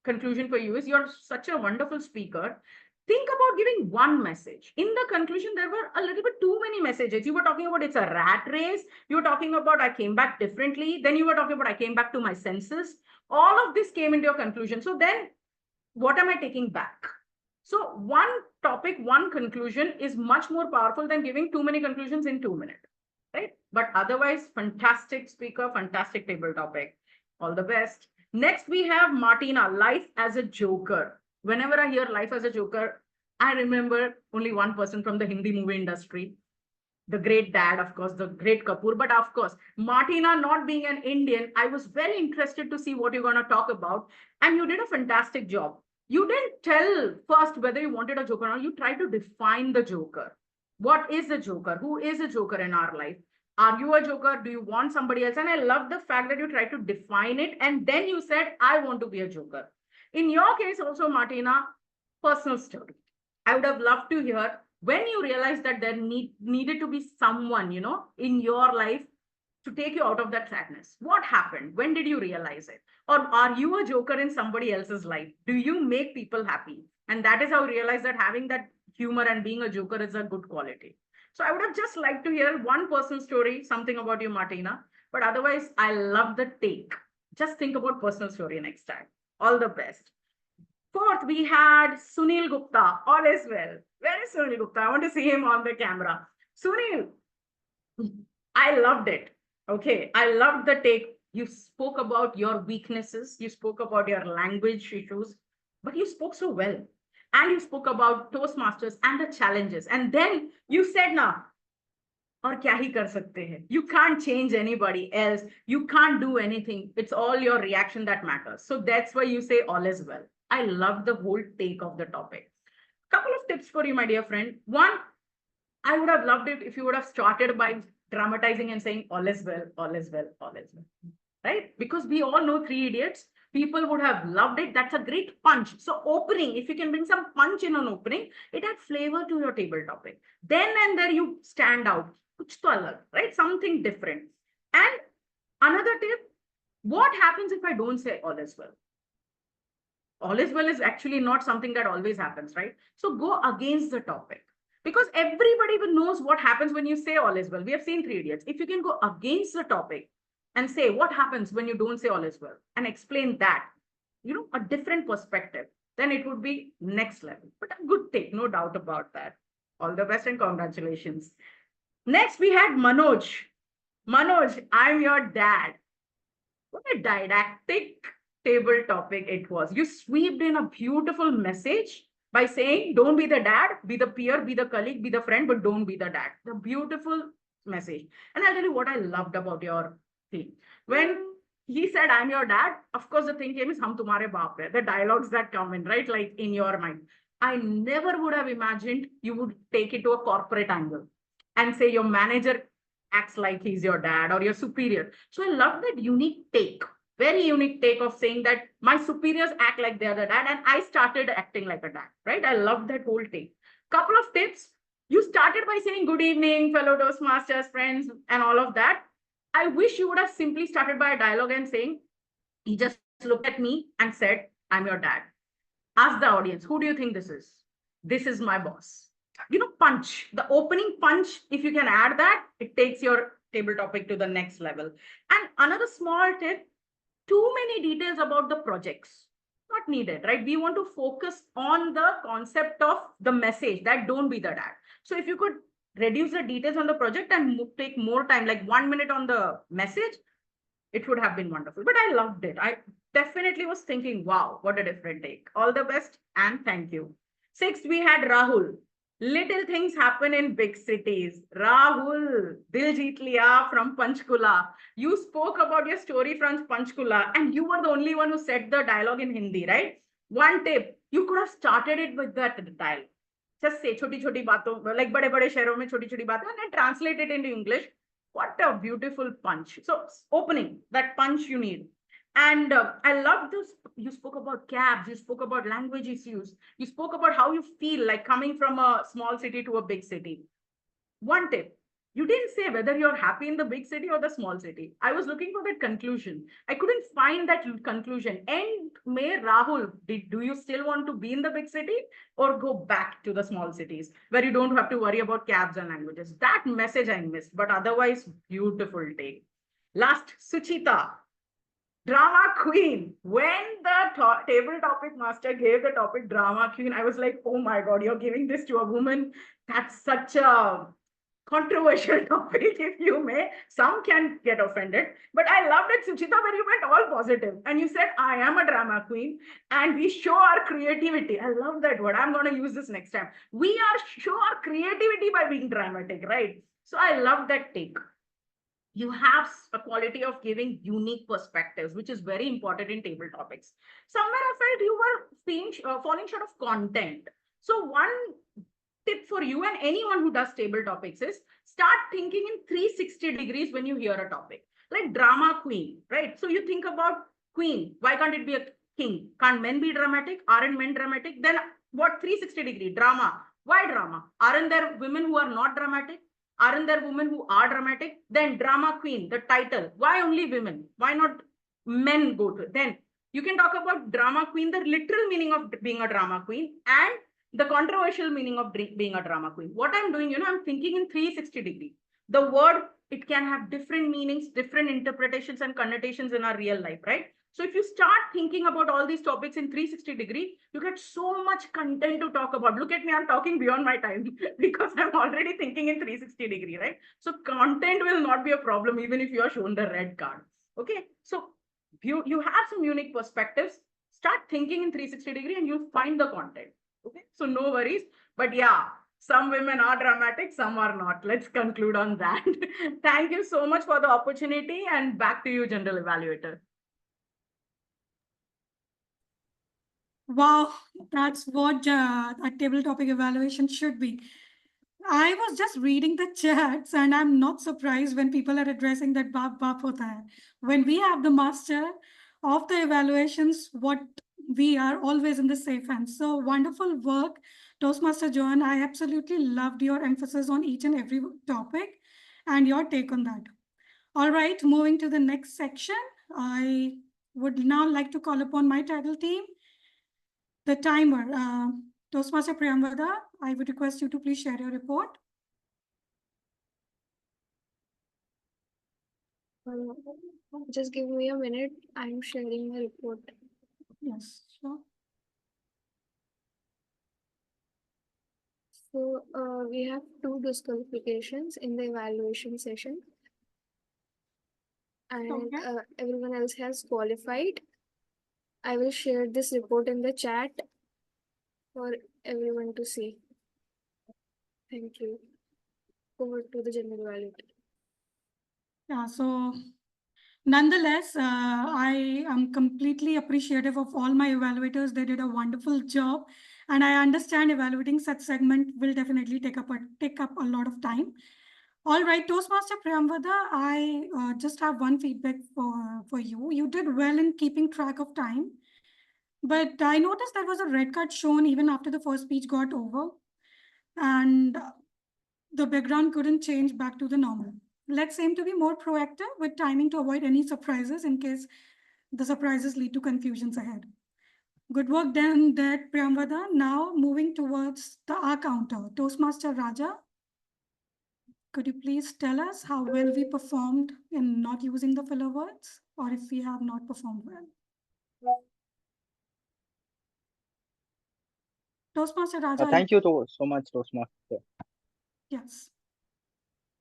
[SPEAKER 9] conclusion for you is you're such a wonderful speaker. Think about giving one message. In the conclusion, there were a little bit too many messages. You were talking about it's a rat race. You were talking about I came back differently. Then you were talking about I came back to my senses. All of this came into your conclusion. So then what am I taking back? So one topic, one conclusion is much more powerful than giving too many conclusions in 2 minutes, right? But otherwise, fantastic speaker, fantastic table topic. All the best. Next, we have Martina, life as a joker. Whenever I hear life as a joker, I remember only one person from the Hindi movie industry, the great dad, of course, the great Kapoor. But of course, Martina, not being an Indian, I was very interested to see what you're going to talk about. And you did a fantastic job. You didn't tell first whether you wanted a joker or not. You tried to define the joker. What is a joker? Who is a joker in our life? Are you a joker? Do you want somebody else? And I love the fact that you tried to define it. And then you said, I want to be a joker. In your case also, Martina, personal story. I would have loved to hear when you realized that there needed to be someone, you know, in your life to take you out of that sadness. What happened? When did you realize it? Or are you a joker in somebody else's life? Do you make people happy? And that is how you realize that having that humor and being a joker is a good quality. So I would have just liked to hear one personal story, something about you, Martina. But otherwise, I love the take. Just think about personal story next time. All the best. Fourth, we had Sunil Gupta. All is well. Where is Sunil Gupta? I want to see him on the camera. Sunil, I loved it. Okay, I loved the take. You spoke about your weaknesses. You spoke about your language issues, but you spoke so well. And you spoke about Toastmasters and the challenges. And then you said, "Na, aur kya hi kar sakte hai?" You can't change anybody else. You can't do anything. It's all your reaction that matters. So that's why you say all is well. I love the whole take of the topic. Couple of tips for you, my dear friend. One, I would have loved it if you would have started by dramatizing and saying all is well, all is well, all is well. Right? Because we all know Three Idiots. People would have loved it. That's a great punch. So opening, if you can bring some punch in an opening, it adds flavor to your table topic. Then and there you stand out. Kuch to alag, right? Something different. And another tip, what happens if I don't say all is well? All is well is actually not something that always happens, right? So go against the topic. Because everybody knows what happens when you say all is well. We have seen 3 Idiots. If you can go against the topic and say what happens when you don't say all is well and explain that, a different perspective, then it would be next level. But a good take, no doubt about that. All the best and congratulations. Next, we had Manoj. Manoj, I'm your dad. What a didactic table topic it was. You sweeped in a beautiful message by saying, don't be the dad, be the peer, be the colleague, be the friend, but don't be the dad. The beautiful message. And I'll tell you what I loved about your thing. When he said, I'm your dad, of course, the thing came is, hum tumhare baap hai. The dialogues that come in, right? Like in your mind. I never would have imagined you would take it to a corporate angle and say your manager acts like he's your dad or your superior. So I love that unique take. Very unique take of saying that my superiors act like they're the dad and I started acting like a dad, right? I love that whole take. Couple of tips. You started by saying good evening, fellow Toastmasters, friends, and all of that. I wish you would have simply started by a dialogue and saying, he just looked at me and said, I'm your dad. Ask the audience, who do you think this is? This is my boss. Punch. The opening punch, if you can add that, it takes your table topic to the next level. And another small tip, too many details about the projects. Not needed, right? We want to focus on the concept of the message that don't be the dad. So if you could reduce the details on the project and take more time, like 1 minute on the message, it would have been wonderful. But I loved it. I definitely was thinking, wow, what a different take. All the best and thank you. 6th, we had Rahul. Little things happen in big cities. Rahul, Dil Jeet Liya from Panchkula. You spoke about your story from Panchkula and you were the only one who said the dialogue in Hindi, right? One tip, you could have started it with that dialogue. Just say choti choti baaton, like bade bade shehron mein choti choti baaton, and then translate it into English. What a beautiful punch. So opening, that punch you need. And I love this. You spoke about cabs, you spoke about language issues, you spoke about how you feel like coming from a small city to a big city. One tip, you didn't say whether you're happy in the big city or the small city. I was looking for that conclusion. I couldn't find that conclusion. And may Rahul, do you still want to be in the big city or go back to the small cities where you don't have to worry about cabs and languages? That message I missed, but otherwise, beautiful take. Last, Suchita. Drama queen. When the table topic master gave the topic drama queen, I was like, oh my God, you're giving this to a woman. That's such a controversial topic, if you may. Some can get offended. But I loved it, Suchita, when you went all positive. And you said, I am a drama queen. And we show our creativity. I love that word. I'm going to use this next time. We show our creativity by being dramatic, right? So I love that take. You have a quality of giving unique perspectives, which is very important in table topics. Somewhere I felt you were falling short of content. So one tip for you and anyone who does table topics is start thinking in 360 degrees when you hear a topic. Like drama queen, right? So you think about queen. Why can't it be a king? Can't men be dramatic? Aren't men dramatic? Then what 360 degree? Drama. Why drama? Aren't there women who are not dramatic? Aren't there women who are dramatic? Then drama queen, the title. Why only women? Why not men go to it? Then you can talk about drama queen, the literal meaning of being a drama queen and the controversial meaning of being a drama queen. What I'm doing, I'm thinking in 360 degree. The word, it can have different meanings, different interpretations and connotations in our real life, right? So if you start thinking about all these topics in 360 degree, you get so much content to talk about. Look at me, I'm talking beyond my time because I'm already thinking in 360 degree, right? So content will not be a problem even if you are shown the red card. Okay, so you have some unique perspectives. Start thinking in 360 degree and you'll find the content. Okay, so no worries. But yeah, some women are dramatic, some are not. Let's conclude on that. Thank you so much for the opportunity and back to you, General Evaluator.
[SPEAKER 1] Wow, that's what a table topic evaluation should be. I was just reading the chats and I'm not surprised when people are addressing that baap baap hota hai. When we have the master of the evaluations, what we are always in the safe hands. So wonderful work, Toastmaster Joan. I absolutely loved your emphasis on each and every topic and your take on that. All right, moving to the next section, I would now like to call upon my TAGL team. The timer, Toastmaster Priyamvada, I would request you to please share your report.
[SPEAKER 12] Just give me a minute. I'm sharing my report.
[SPEAKER 1] Yes, sure.
[SPEAKER 12] So we have 2 disqualifications in the evaluation session. And everyone else has qualified. I will share this report in the chat for everyone to see. Thank you. Over to the general evaluator.
[SPEAKER 1] Yeah, so nonetheless, I am completely appreciative of all my evaluators. They did a wonderful job. And I understand evaluating such segment will definitely take up a lot of time. All right, Toastmaster Priyamvada, I just have one feedback for you. You did well in keeping track of time. But I noticed there was a red card shown even after the first speech got over. And the background couldn't change back to the normal. Let's aim to be more proactive with timing to avoid any surprises in case the surprises lead to confusions ahead. Good work done there, Priyamvada. Now moving towards the R counter. Toastmaster Raja, could you please tell us how well we performed in not using the filler words, or if we have not performed well? Toastmaster Raja.
[SPEAKER 13] Thank you so much, Toastmaster.
[SPEAKER 1] Yes.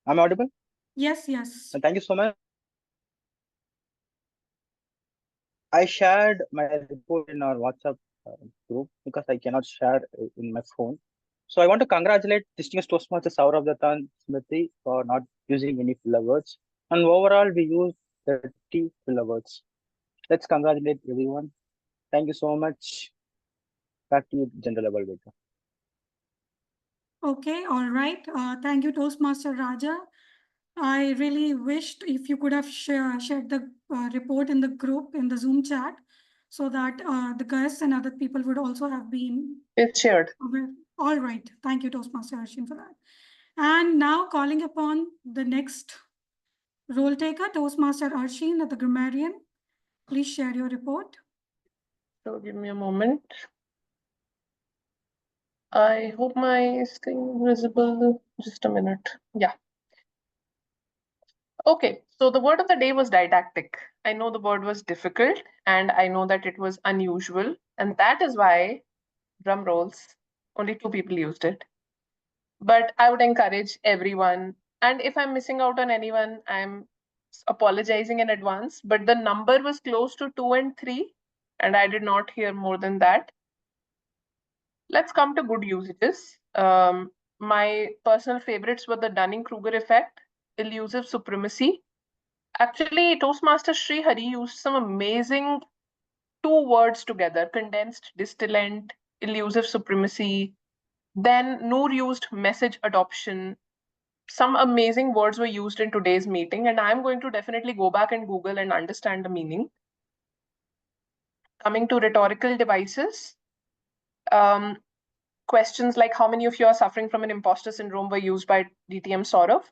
[SPEAKER 13] I'm audible?
[SPEAKER 1] Yes, yes.
[SPEAKER 13] Thank you so much. I shared my report in our WhatsApp group because I cannot share in my phone. So I want to congratulate distinguished Toastmaster SouravDutta and Smruti for not using any filler words. And overall, we used 30 filler words. Let's congratulate everyone. Thank you so much. Back to you, General Evaluator.
[SPEAKER 1] Okay, all right. Thank you, Toastmaster Raja. I really wished if you could have shared the report in the group, in the Zoom chat, so that the guests and other people would also have been
[SPEAKER 14] shared.
[SPEAKER 1] aware. All right. Thank you, Toastmaster Arsheen, for that. And now calling upon the next role taker, Toastmaster Arsheen at the Grammarian. Please share your report.
[SPEAKER 14] So give me a moment. I hope my screen is visible. Just a minute. Yeah. Okay, so the word of the day was didactic. I know the word was difficult and I know that it was unusual. And that is why, drum rolls, only 2 people used it. But I would encourage everyone. And if I'm missing out on anyone, I'm apologizing in advance. But the number was close to 2 and 3. And I did not hear more than that. Let's come to good usages. My personal favorites were the Dunning-Kruger effect, elusive supremacy. Actually, Toastmaster Sreehari used some amazing 2 words together, condensed distillant, elusive supremacy. Then Noor used message adoption. Some amazing words were used in today's meeting, and I'm going to definitely go back and Google and understand the meaning. Coming to rhetorical devices, questions like how many of you are suffering from an imposter syndrome were used by DTM Saurav.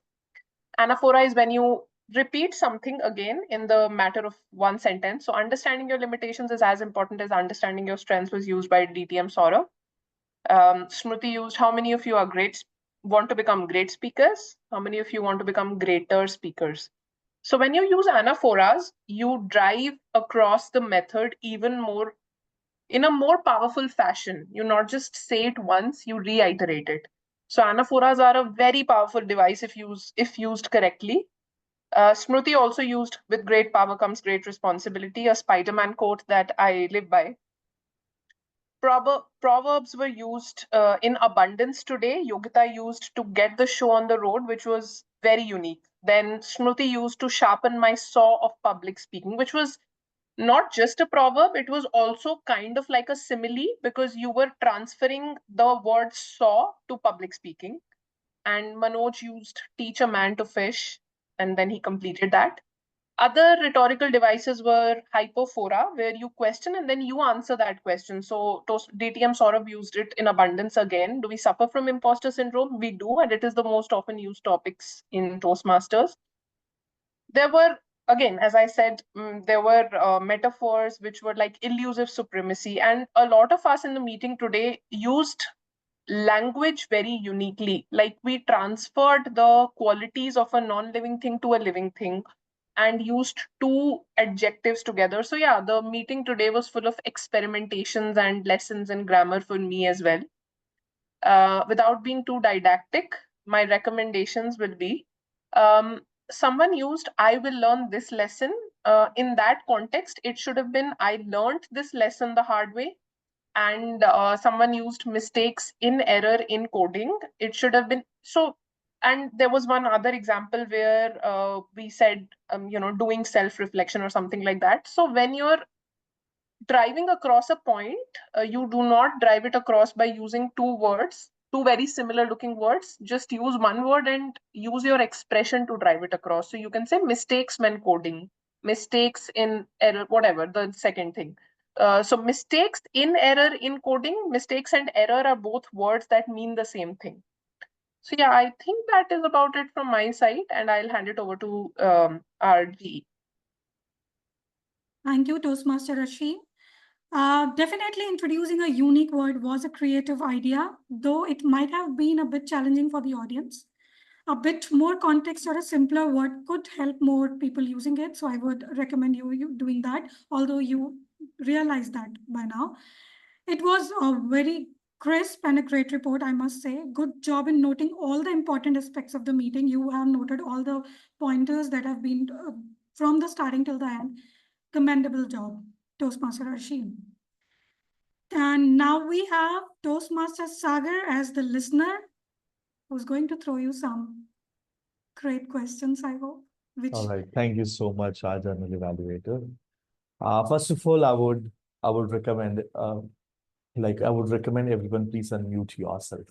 [SPEAKER 14] Anaphora is when you repeat something again in the matter of 1 sentence. So understanding your limitations is as important as understanding your strengths was used by DTM Saurav. Smruti used how many of you are want to become great speakers? How many of you want to become greater speakers? So when you use anaphoras, you drive across the method even more in a more powerful fashion. You not just say it once, you reiterate it. So anaphoras are a very powerful device if used correctly. Smruti also used with great power comes great responsibility, a Spider-Man quote that I live by. Proverbs were used in abundance today. Yogita used to get the show on the road, which was very unique. Then Smruti used to sharpen my saw of public speaking, which was not just a proverb, it was also kind of like a simile because you were transferring the word saw to public speaking. And Manoj used teach a man to fish, and then he completed that. Other rhetorical devices were hypophora, where you question and then you answer that question. So DTM Saurav used it in abundance again. Do we suffer from imposter syndrome? We do, and it is the most often used topics in Toastmasters. There were, again, as I said, there were metaphors which were like elusive supremacy. And a lot of us in the meeting today used language very uniquely. Like we transferred the qualities of a non-living thing to a living thing and used two adjectives together. So yeah, the meeting today was full of experimentations and lessons in grammar for me as well. Without being too didactic, my recommendations will be, someone used, I will learn this lesson. In that context, it should have been, I learned this lesson the hard way. And someone used mistakes in error in coding. It should have been, so, and there was one other example where we said, doing self-reflection or something like that. So when you're driving across a point, you do not drive it across by using two words, two very similar looking words. Just use one word and use your expression to drive it across. So you can say mistakes when coding, mistakes in error, whatever, the second thing. So mistakes in error in coding, mistakes and error are both words that mean the same thing. So yeah, I think that is about it from my side, and I'll hand it over to our GE.
[SPEAKER 1] Thank you, Toastmaster Arsheen. Definitely introducing a unique word was a creative idea, though it might have been a bit challenging for the audience. A bit more context or a simpler word could help more people using it. So I would recommend you doing that, although you realize that by now. It was a very crisp and a great report, I must say. Good job in noting all the important aspects of the meeting. You have noted all the pointers that have been from the starting till the end. Commendable job, Toastmaster Arsheen. And now we have Toastmaster Sagar as the listener, who's going to throw you some great questions, I hope.
[SPEAKER 5] All right. Thank you so much, our journal evaluator. First of all, I would recommend I would recommend everyone please unmute yourself,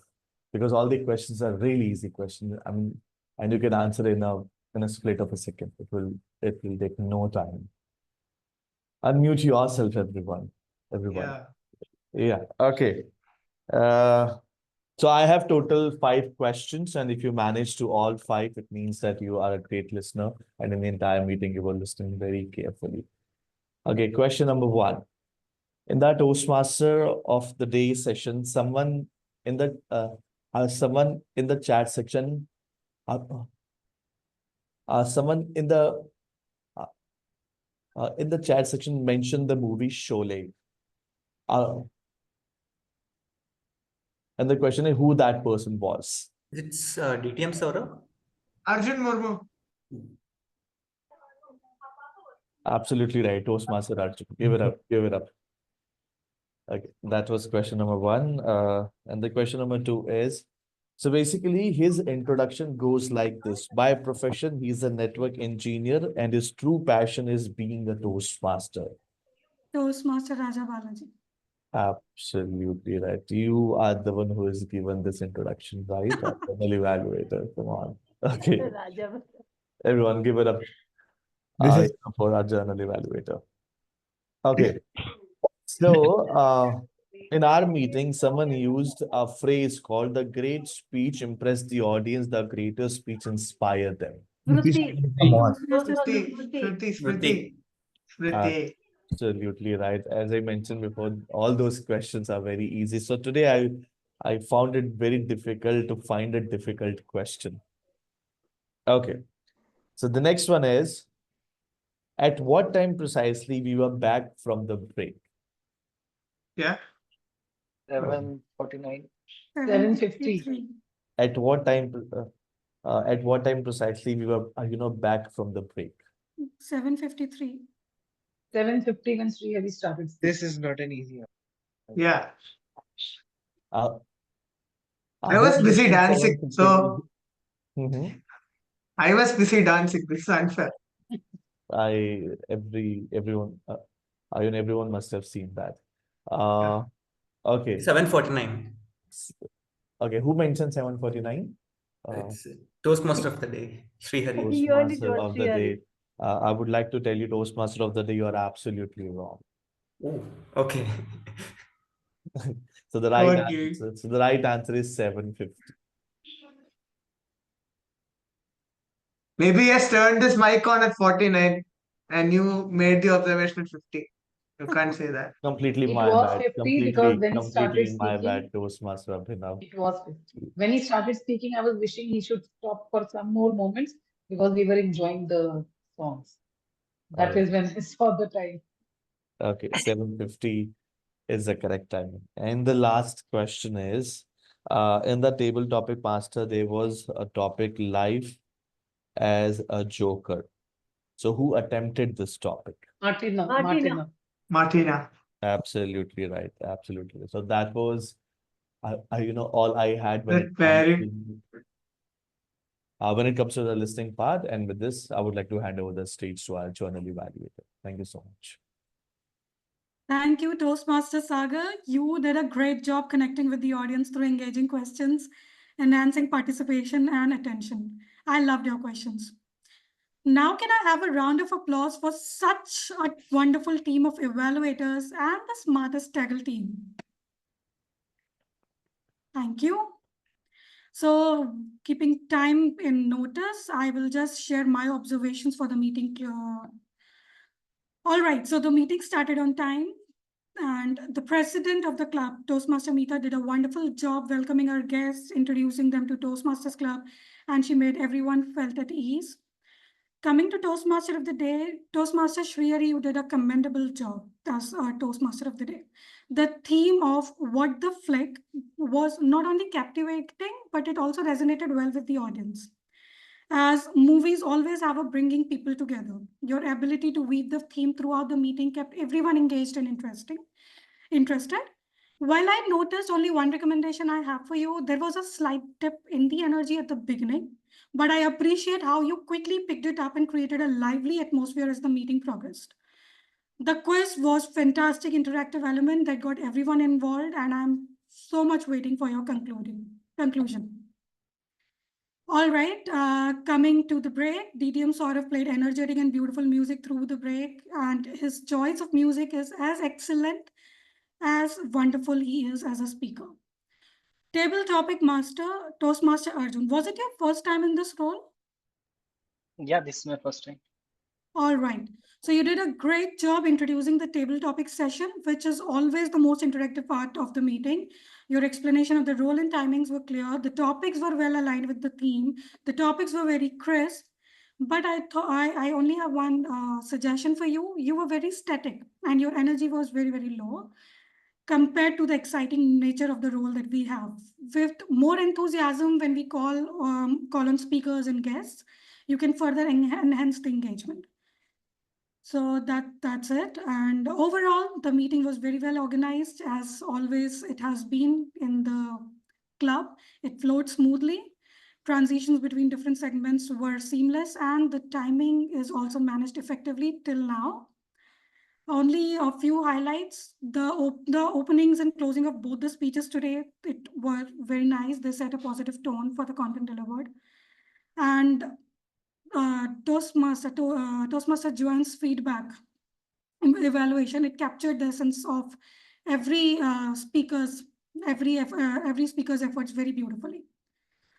[SPEAKER 5] because all the questions are really easy questions. I mean, and you can answer in a split of a second. It will take no time. Unmute yourself, everyone. Yeah. Okay. So I have total 5 questions, and if you manage to all 5, it means that you are a great listener, and in the entire meeting you were listening very carefully. Okay, question number 1. In that Toastmaster of the day session, someone in the chat section, someone in the chat section mentioned the movie Sholay. And the question is who that person was.
[SPEAKER 8] It's DTM Saurav.
[SPEAKER 10] Arjun Murmu.
[SPEAKER 5] Absolutely right, Toastmaster Arjun. Give it up. Give it up. Okay, that was question number 1. And the question number 2 is, so basically his introduction goes like this. By profession, he's a network engineer and his true passion is being a Toastmaster.
[SPEAKER 1] Toastmaster Raja Balaji.
[SPEAKER 5] Absolutely right. You are the one who is given this introduction, right? Journal evaluator. Come on. Okay. Everyone, give it up. This is for our journal evaluator. Okay. So, in our meeting, someone used a phrase called the great speech impressed the audience, the greater speech inspired them.
[SPEAKER 10] Smruti.
[SPEAKER 5] Absolutely right. As I mentioned before, all those questions are very easy. So today I found it very difficult to find a difficult question. Okay. So the next one is, at what time precisely we were back from the break?
[SPEAKER 10] Yeah.
[SPEAKER 4] 7:49.
[SPEAKER 9] 7:50.
[SPEAKER 5] At what time precisely we were back from the break?
[SPEAKER 1] 7:53.
[SPEAKER 9] 7:50 when Srihari started.
[SPEAKER 10] This is not an easy one. Yeah.
[SPEAKER 5] I
[SPEAKER 10] was busy dancing, so I was busy dancing. This is unfair.
[SPEAKER 5] Everyone must have seen that. Okay.
[SPEAKER 8] 7:49.
[SPEAKER 5] Okay, who mentioned 7:49?
[SPEAKER 8] It's Toastmaster of the day, Srihari.
[SPEAKER 5] Toastmaster of the day.
[SPEAKER 15] I would like to tell you, Toastmaster of the Day, you are absolutely wrong.
[SPEAKER 8] Oh, okay.
[SPEAKER 15] So the right
[SPEAKER 10] Okay.
[SPEAKER 15] answer is 750.
[SPEAKER 10] Maybe he has turned this mic on at 49 and you made the observation at 50. You can't say that.
[SPEAKER 15] Completely
[SPEAKER 17] It
[SPEAKER 15] my
[SPEAKER 17] was
[SPEAKER 15] bad.
[SPEAKER 17] 50 because when he started
[SPEAKER 15] Completely my
[SPEAKER 17] speaking,
[SPEAKER 15] bad, Toastmaster Abhinav.
[SPEAKER 17] it was 50. When he started speaking, I was wishing he should stop for some more moments because we were enjoying the songs. That
[SPEAKER 15] Alright.
[SPEAKER 17] is when I saw the time.
[SPEAKER 15] Okay, 750 is the correct timing. And the last question is, in the table topic master, there was a topic life as a joker. So who attempted this topic?
[SPEAKER 17] Martina.
[SPEAKER 10] Martina.
[SPEAKER 15] Absolutely right. Absolutely. So that was, all I had when it comes to the listening part. And with this, I would like to hand over the stage to our journal evaluator. Thank you so much.
[SPEAKER 1] Thank you, Toastmaster Sagar. You did a great job connecting with the audience through engaging questions, enhancing participation and attention. I loved your questions. Now, can I have a round of applause for such a wonderful team of evaluators and the smartest TAGL team? Thank you. So, keeping time in notice, I will just share my observations for the meeting. All right, so the meeting started on time. And the president of the club, Toastmaster Mita, did a wonderful job welcoming our guests, introducing them to Toastmasters Club, and she made everyone felt at ease. Coming to Toastmaster of the Day, Toastmaster Sreehari, you did a commendable job as our Toastmaster of the Day. The theme of What the Flick was not only captivating, but it also resonated well with the audience. As movies always have a bringing people together, your ability to weave the theme throughout the meeting kept everyone engaged and interested. While I noticed only one recommendation I have for you, there was a slight dip in the energy at the beginning, but I appreciate how you quickly picked it up and created a lively atmosphere as the meeting progressed. The quiz was fantastic interactive element that got everyone involved, and I'm so much waiting for your conclusion. All right, coming to the break, DTM Saurav played energetic and beautiful music through the break, and his choice of music is as excellent as wonderful he is as a speaker. Table topic master, Toastmaster Arjun, was it your first time in this role?
[SPEAKER 4] Yeah, this is my first time.
[SPEAKER 1] All right. So you did a great job introducing the table topic session, which is always the most interactive part of the meeting. Your explanation of the role and timings were clear. The topics were well aligned with the theme. The topics were very crisp. But I thought I only have one suggestion for you. You were very static and your energy was very, very low compared to the exciting nature of the role that we have. With more enthusiasm when we call on speakers and guests, you can further enhance the engagement. So that's it. And overall, the meeting was very well organized, as always it has been in the club. It flowed smoothly. Transitions between different segments were seamless, and the timing is also managed effectively till now. Only a few highlights. The openings and closing of both the speeches today, it were very nice. They set a positive tone for the content delivered. And Toastmaster Joanne's feedback evaluation, it captured the essence of every speaker's efforts very beautifully.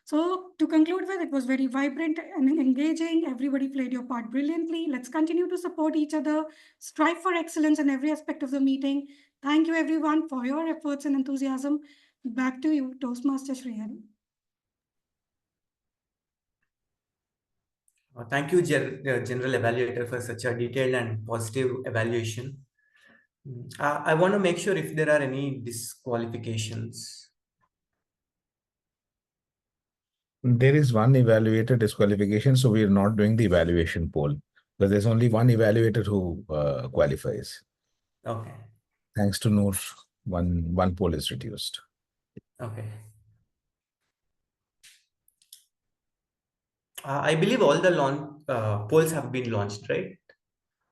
[SPEAKER 1] So to conclude with, it was very vibrant and engaging. Everybody played your part brilliantly. Let's continue to support each other, strive for excellence in every aspect of the meeting. Thank you everyone for your efforts and enthusiasm. Back to you, Toastmaster Sreehari.
[SPEAKER 8] Thank you, General Evaluator, for such a detailed and positive evaluation. I want to make sure if there are any disqualifications.
[SPEAKER 16] There is one evaluator disqualification, so we are not doing the evaluation poll, but there's only one evaluator who qualifies.
[SPEAKER 8] Okay.
[SPEAKER 16] Thanks to Noor, one poll is reduced.
[SPEAKER 8] Okay. I believe all the polls have been launched, right?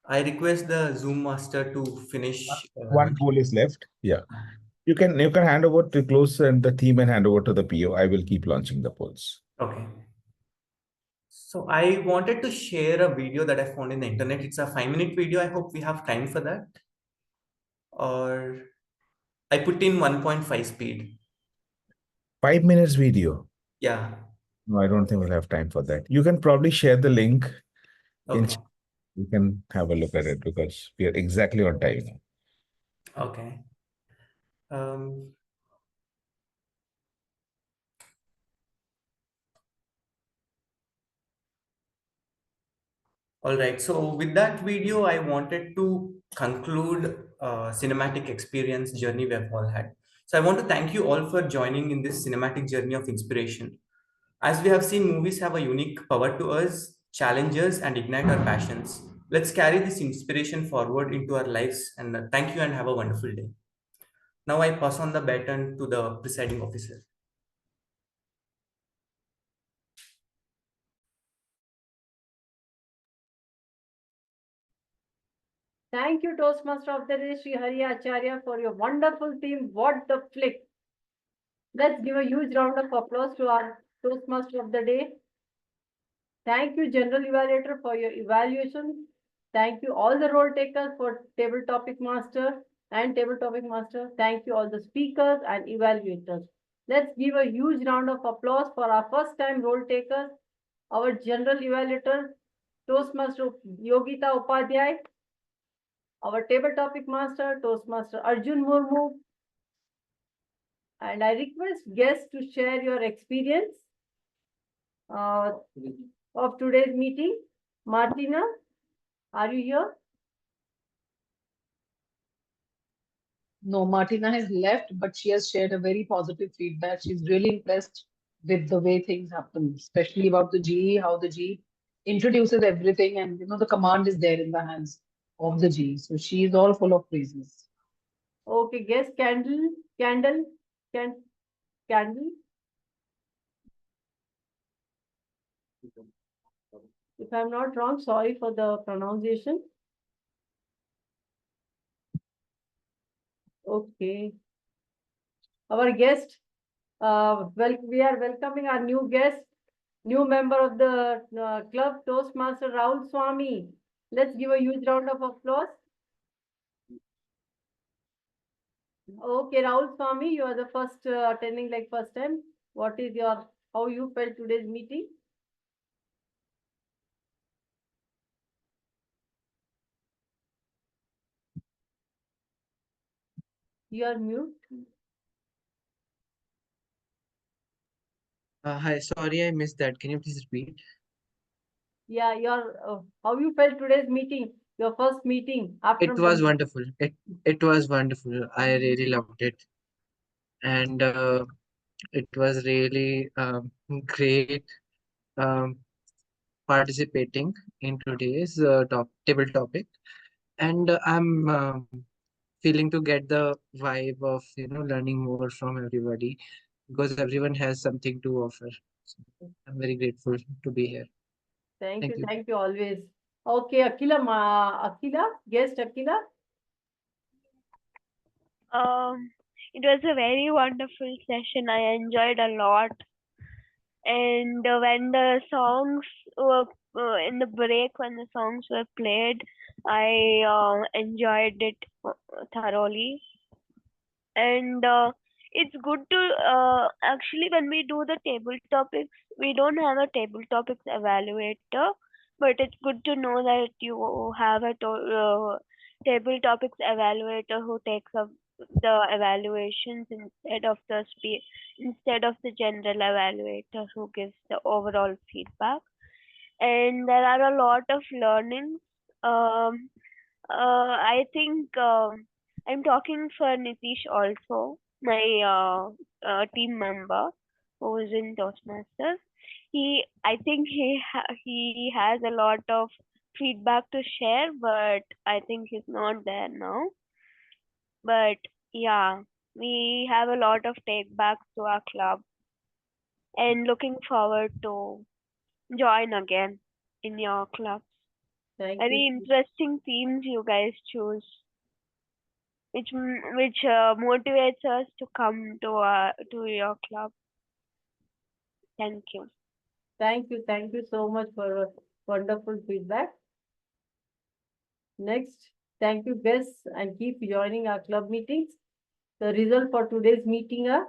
[SPEAKER 8] I request the Zoom master to finish.
[SPEAKER 16] One poll is left. Yeah. You can hand over to close and the theme and hand over to the PO. I will keep launching the polls.
[SPEAKER 8] Okay. So I wanted to share a video that I found in the internet. It's a 5-minute video. I hope we have time for that. Or I put in 1.5 speed.
[SPEAKER 16] 5 minutes video.
[SPEAKER 8] Yeah.
[SPEAKER 16] No, I don't think we'll have time for that. You can probably share the link.
[SPEAKER 8] Okay.
[SPEAKER 16] You can have a look at it because we are exactly on time now.
[SPEAKER 8] Okay. All right. So with that video, I wanted to conclude cinematic experience journey we've all had. So I want to thank you all for joining in this cinematic journey of inspiration. As we have seen, movies have a unique power to us, challenge us, and ignite our passions. Let's carry this inspiration forward into our lives. And thank you and have a wonderful day. Now I pass on the baton to the presiding officer.
[SPEAKER 2] Thank you, Toastmaster of the Day, SreehariAcharya, for your wonderful theme, What the Flick. Let's give a huge round of applause to our Toastmaster of the Day. Thank you, General Evaluator, for your evaluation. Thank you, all the role takers for Table Topic Master and Table Topic Master. Thank you, all the speakers and evaluators. Let's give a huge round of applause for our first time role takers, our General Evaluator, Toastmaster Yogita Upadhayay, our Table Topic Master, Toastmaster Arjun Murmu. And I request guests to share your experience of today's meeting. Martina, are you here?
[SPEAKER 17] No, Martina has left, but she has shared a very positive feedback. She's really impressed with the way things happen, especially about the GE, how the GE introduces everything, and the command is there in the hands of the GE. So she is all full of praises.
[SPEAKER 2] Okay, guess Candle. If I'm not wrong, sorry for the pronunciation. Okay. Our guest, we are welcoming our new guest, new member of the club, Toastmaster Rahul Swami. Let's give a huge round of applause. Okay, Rahul Swami, you are the first attending like first time. What is how you felt today's meeting? You are mute.
[SPEAKER 19] Hi, sorry, I missed that. Can you please repeat?
[SPEAKER 2] Yeah, how you felt today's meeting, your first meeting after.
[SPEAKER 19] It was wonderful. It was wonderful. I really loved it. And it was really great participating in today's table topic. And I'm feeling to get the vibe of learning more from everybody because everyone has something to offer. So I'm very grateful to be here.
[SPEAKER 2] Thank you always. Okay, Akila, guest Akila.
[SPEAKER 11] It was a very wonderful session. I enjoyed a lot. And when the songs were in the break, when the songs were played, I enjoyed it thoroughly. And it's good to actually, when we do the table topics, we don't have a table topics evaluator, but it's good to know that you have a table topics evaluator who takes up the evaluations instead of the general evaluator who gives the overall feedback. And there are a lot of learnings. I think I'm talking for Nitish also, my team member who is in Toastmasters. I think he has a lot of feedback to share, but I think he's not there now. But yeah, we have a lot of take backs to our club and looking forward to join again in your club. Very interesting themes you guys choose, which motivates us to come to your club. Thank you.
[SPEAKER 2] Thank you so much for a wonderful feedback. Next, thank you guests and keep joining our club meetings. The result for today's meeting are?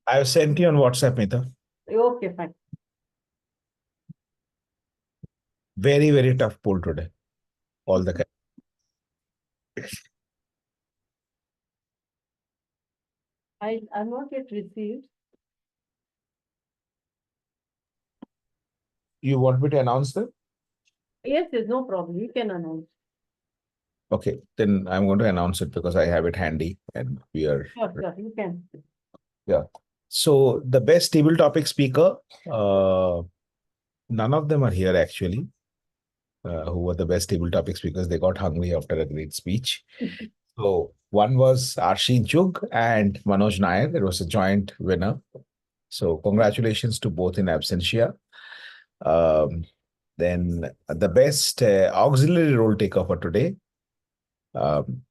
[SPEAKER 16] I have sent you on WhatsApp, Mita.
[SPEAKER 2] Okay, fine.
[SPEAKER 16] Very, very tough poll today. All the
[SPEAKER 2] I'm not yet received.
[SPEAKER 16] You want me to announce them?
[SPEAKER 2] Yes, there's no problem. You can announce.
[SPEAKER 16] Okay, then I'm going to announce it because I have it handy and we are.
[SPEAKER 2] Sure, you can.
[SPEAKER 16] Yeah. So the best table topic speaker, none of them are here actually. Who were the best table topic speakers? They got hungry after a great speech. So one was Arsheen Chugh and Manoj Nair. It was a joint winner. So congratulations to both in absentia. Then the best auxiliary role taker for today.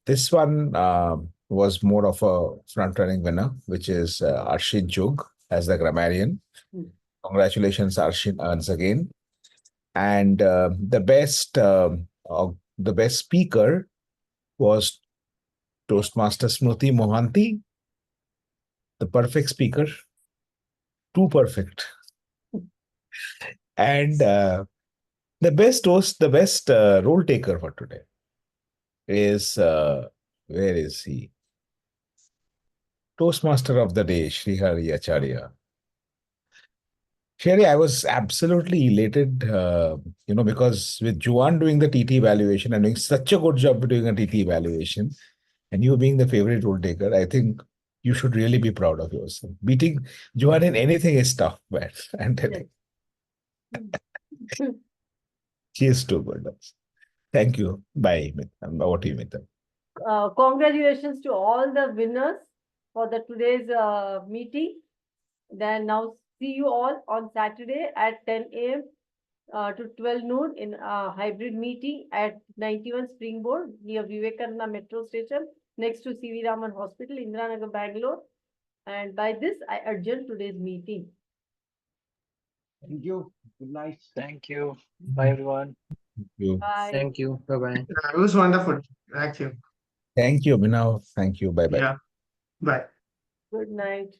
[SPEAKER 16] This one was more of a front-running winner, which is Arsheen Chugh as the grammarian. Congratulations, Arsheen, once again. And the best speaker was Toastmaster Smruti Mohanty, the perfect speaker, too perfect. And the best role taker for today is, where is he? Toastmaster of the day, SreehariAcharya. Sherry, I was absolutely elated, because with Joanne doing the TT evaluation and doing such a good job doing a TT evaluation, and you being the favorite role taker, I think you should really be proud of yourself. Beating Joanne in anything is tough, man. I'm telling you. She is too good. Thank you. Bye. Over to you, Mita.
[SPEAKER 2] Congratulations to all the winners for the today's meeting. Then now see you all on Saturday at 10 a.m. To 12 noon in a hybrid meeting at 91 Springboard near Vivekananda Metro Station next to CV Raman Hospital, Indiranagar, Bangalore. And by this, I adjourn today's meeting.
[SPEAKER 21] Thank you. Good night.
[SPEAKER 4] Thank you. Bye, everyone.
[SPEAKER 16] Thank you.
[SPEAKER 2] Bye.
[SPEAKER 19] Thank you. Bye-bye.
[SPEAKER 10] It was wonderful. Thank you.
[SPEAKER 16] Thank you, Abhinav. Thank you. Bye-bye.
[SPEAKER 10] Yeah. Bye.
[SPEAKER 2] Good night.